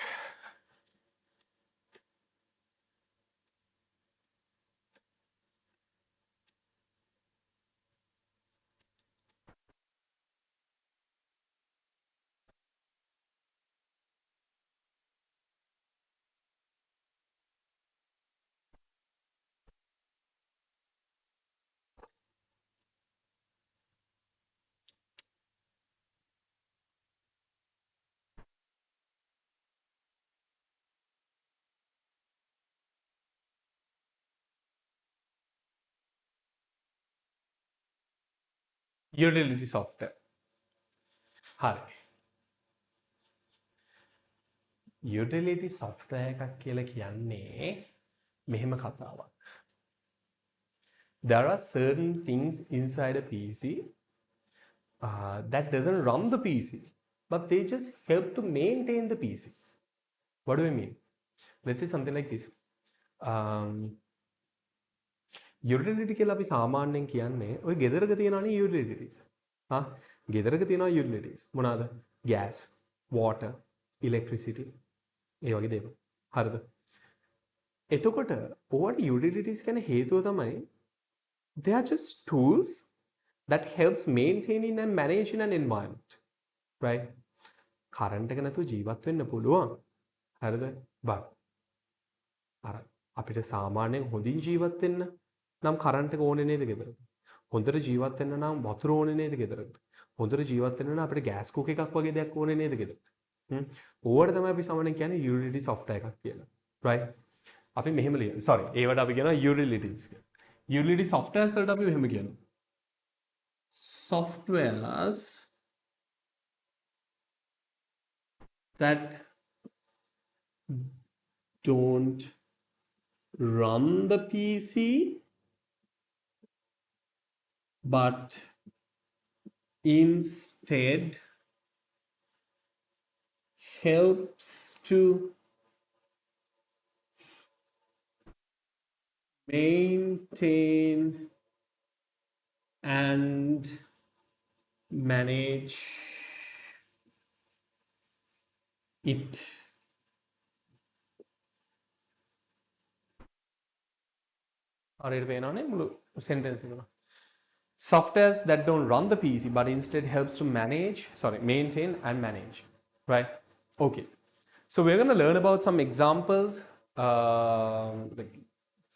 utility software. හරි. utility software එකක් කියලා කියන්නේ මෙහෙම කතාවක්. There are certain things inside a PC that doesn't run the PC, but they just help to maintain the PC. What do I mean? Let's say something like this. Utility කියලා අපි සාමාන්‍යයෙන් කියන්නේ ඔය ගෙදරක තියෙනවනේ utilities. ගෙදරක තියෙනවා utilities. මොනවාද? Gas, water, electricity. ඒ වගේ දේවල්. හරිද? එතකොට ඕවට utilities කියන හේතුව තමයි they are just tools that helps maintaining and managing an environment. Right? Current එක නැතුව ජීවත් වෙන්න පුළුවන්. හරිද? but අර අපිට සාමාන්‍යයෙන් හොඳින් ජීවත් වෙන්න නම් කරන්ට් එක ඕනේ නේද ගෙදරට? හොඳට ජීවත් වෙන්න නම් වතුර ඕනේ නේද ගෙදරට? හොඳට ජීවත් වෙන්න නම් අපිට ගෑස් කුක් එකක් වගේ දෙයක් ඕනේ නේද ගෙදරට? ඕවට තමයි අපි සාමාන්‍යයෙන් කියන්නේ utility software එකක් කියලා. right? අපි මෙහෙම ලියන. sorry. ඒවට අපි කියනවා utilities කියලා. utility softwares වලට අපි මෙහෙම කියනවා. softwares that don't run the PC but instead helps to maintain and manage it. හරියට පේනවනේ මුළු sentence එකම. Softwares that don't run the PC but instead helps to maintain and manage. Right? Okay. So we're going to learn about some examples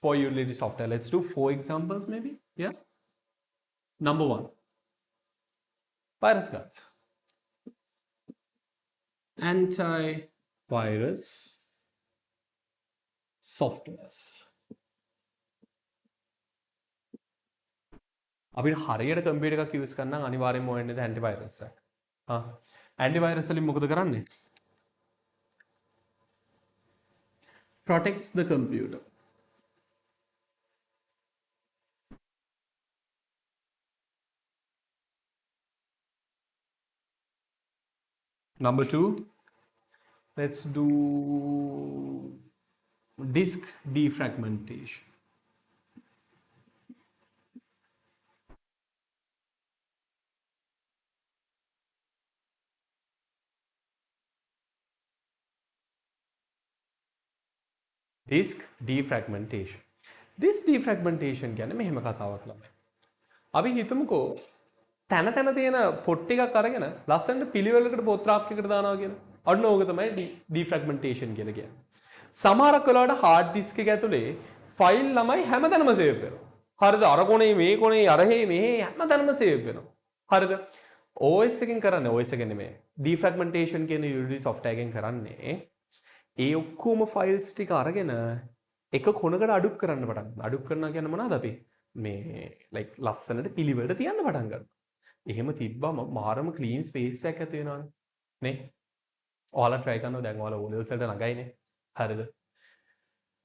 for utility software. Let's do 4 examples maybe. Yeah. Number 1. Virus guards. Antivirus softwares. අපිට හරියට computer එකක් use කරන්න නම් අනිවාර්යෙන්ම ඕනේ නේද antivirus එක. Antivirus වලින් මොකද කරන්නේ? protects the computer. Number 2, let's do disk defragmentation. disk defragmentation. This defragmentation කියන්නේ මෙහෙම කතාවක් ළමයි. අපි හිතමුකෝ තැන තැන තියෙන පොට් ටිකක් අරගෙන ලස්සනට පිළිවෙලකට පොත් රාක්කයකට දානවා කියලා. අන්න ඕක තමයි defragmentation කියලා කියන්නේ. සමහරක් වෙලාවට hard disk එක ඇතුලේ ෆයිල් ළමයි හැමතැනම save වෙනවා. හරිද? අර කොනේ මේ කොනේ අරහේ මෙහේ හැමතැනම save වෙනවා. හරිද? OS එකෙන් කරන්නේ OS එක නෙමෙයි. defragmentation කියන utility software එකෙන් කරන්නේ ඒ ඔක්කොම ෆයිල්ස් ටික අරගෙන එක කොනකට අඩුක් කරන්න පටන් ගන්නවා. අඩුක් කරනවා කියන්නේ මොනවද අපි? මේ like ලස්සනට පිළිවෙලට තියන්න පටන් ගන්නවා. එහෙම තිබ්බම මාරම ක්ලීන් ස්පේස් එකක් ඇති වෙනවනේ. නේ? ඔයාලා try කරනවා දැන් ඔයාලා O levels වලට ළඟයිනේ. හරිද?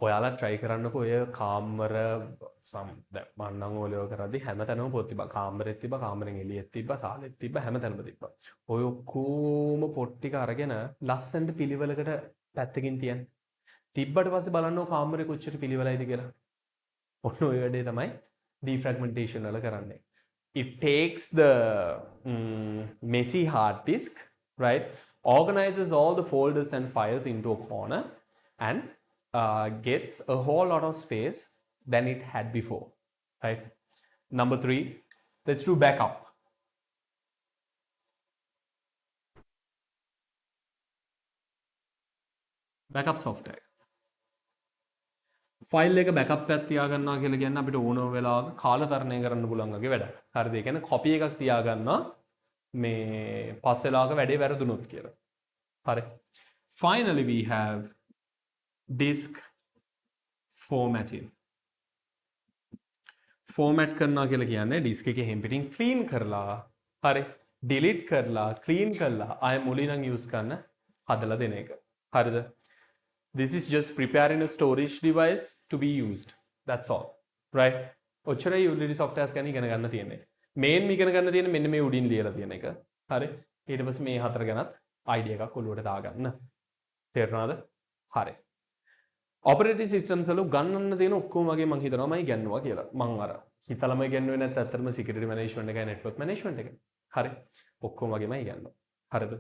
ඔයාලා try කරන්නකෝ ඔය කාමර දැන් මම නම් O level කරද්දි හැමතැනම පොත් තිබ්බා. කාමරෙත් තිබ්බා, කාමරෙන් එළියෙත් තිබ්බා, සාලෙත් තිබ්බා, හැමතැනම තිබ්බා. ඔය ඔක්කොම පොත් ටික අරගෙන ලස්සනට පිළිවෙලකට පැත්තකින් තියන්න. තිබ්බට පස්සේ බලන්න කාමරේ කොච්චර පිළිවෙලයිද කියලා. ඔන්න ඔය වැඩේ තමයි defragmentation වල කරන්නේ. It takes the messy hard disk, right? Organizes all the folders and files into a corner and gets a whole lot of space than it had before, right? Number 3, let's do backup. Backup software. File එක backup එකක් තියාගන්නවා කියලා කියන්නේ අපිට ඕන වෙලාවක කාලතරණය කරන්න පුළුවන් වගේ වැඩක්. හරිද? ඒ කියන්නේ කොපි එකක් තියාගන්නවා මේ පස් වෙලාවක වැඩේ වැරදුනොත් කියලා. හරි. Finally we have disk formatting. Format කරනවා කියලා කියන්නේ ඩිස්ක් එකේ හෙම්පිටින් ක්ලීන් කරලා හරි ඩිලීට් කරලා ක්ලීන් කරලා ආය මුලින්ම යූස් කරන්න හදලා දෙන එක. හරිද? This is just preparing a storage device to be used. That's all. Right? ඔච්චරයි utility softwares ගැන ඉගෙන ගන්න තියෙන්නේ. මේන් ඉගෙන ගන්න තියෙන්නේ මෙන්න මේ උඩින් ලියලා තියෙන එක. හරි? ඊට පස්සේ මේ හතර ගැනත් idea එකක් ඔලුවට දාගන්න. තේරුණාද? හරි. ඔපරේටිව් සිස්ටම්ස් වල ගන්නන්න තියෙන ඔක්කොම වගේ මම හිතනවා මම ඉගෙනනවා කියලා. මම අර හිතලම ඉගෙනුවේ නැත්නම් ඇත්තටම සිකියුරිටි මැනේජ්මන්ට් එකයි නෙට්වර්ක් මැනේජ්මන්ට් එක. හරි. ඔක්කොම වගේම ඉගෙනනවා. හරිද?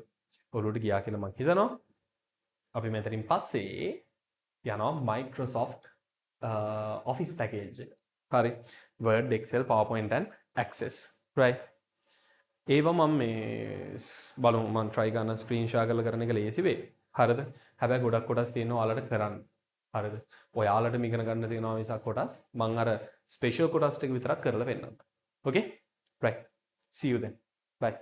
ඔලුවට ගියා කියලා මම හිතනවා. අපි මෙතනින් පස්සේ යනවා Microsoft Office package එක. හරි. Word, Excel, PowerPoint and Access. Right. ඒවා මම මේ බලමු මම try කරන screen share කරලා කරන එක ලේසි වෙයි. හරිද? හැබැයි ගොඩක් කොටස් තියෙනවා ඔයාලට කරන්න. හරිද? ඔයාලට ඉගෙන ගන්න තියෙනවා මිසක් කොටස් මම අර ස්පෙෂල් කොටස් ටික විතරක් කරලා පෙන්නන්නම්. Okay? Right. See you then. Bye.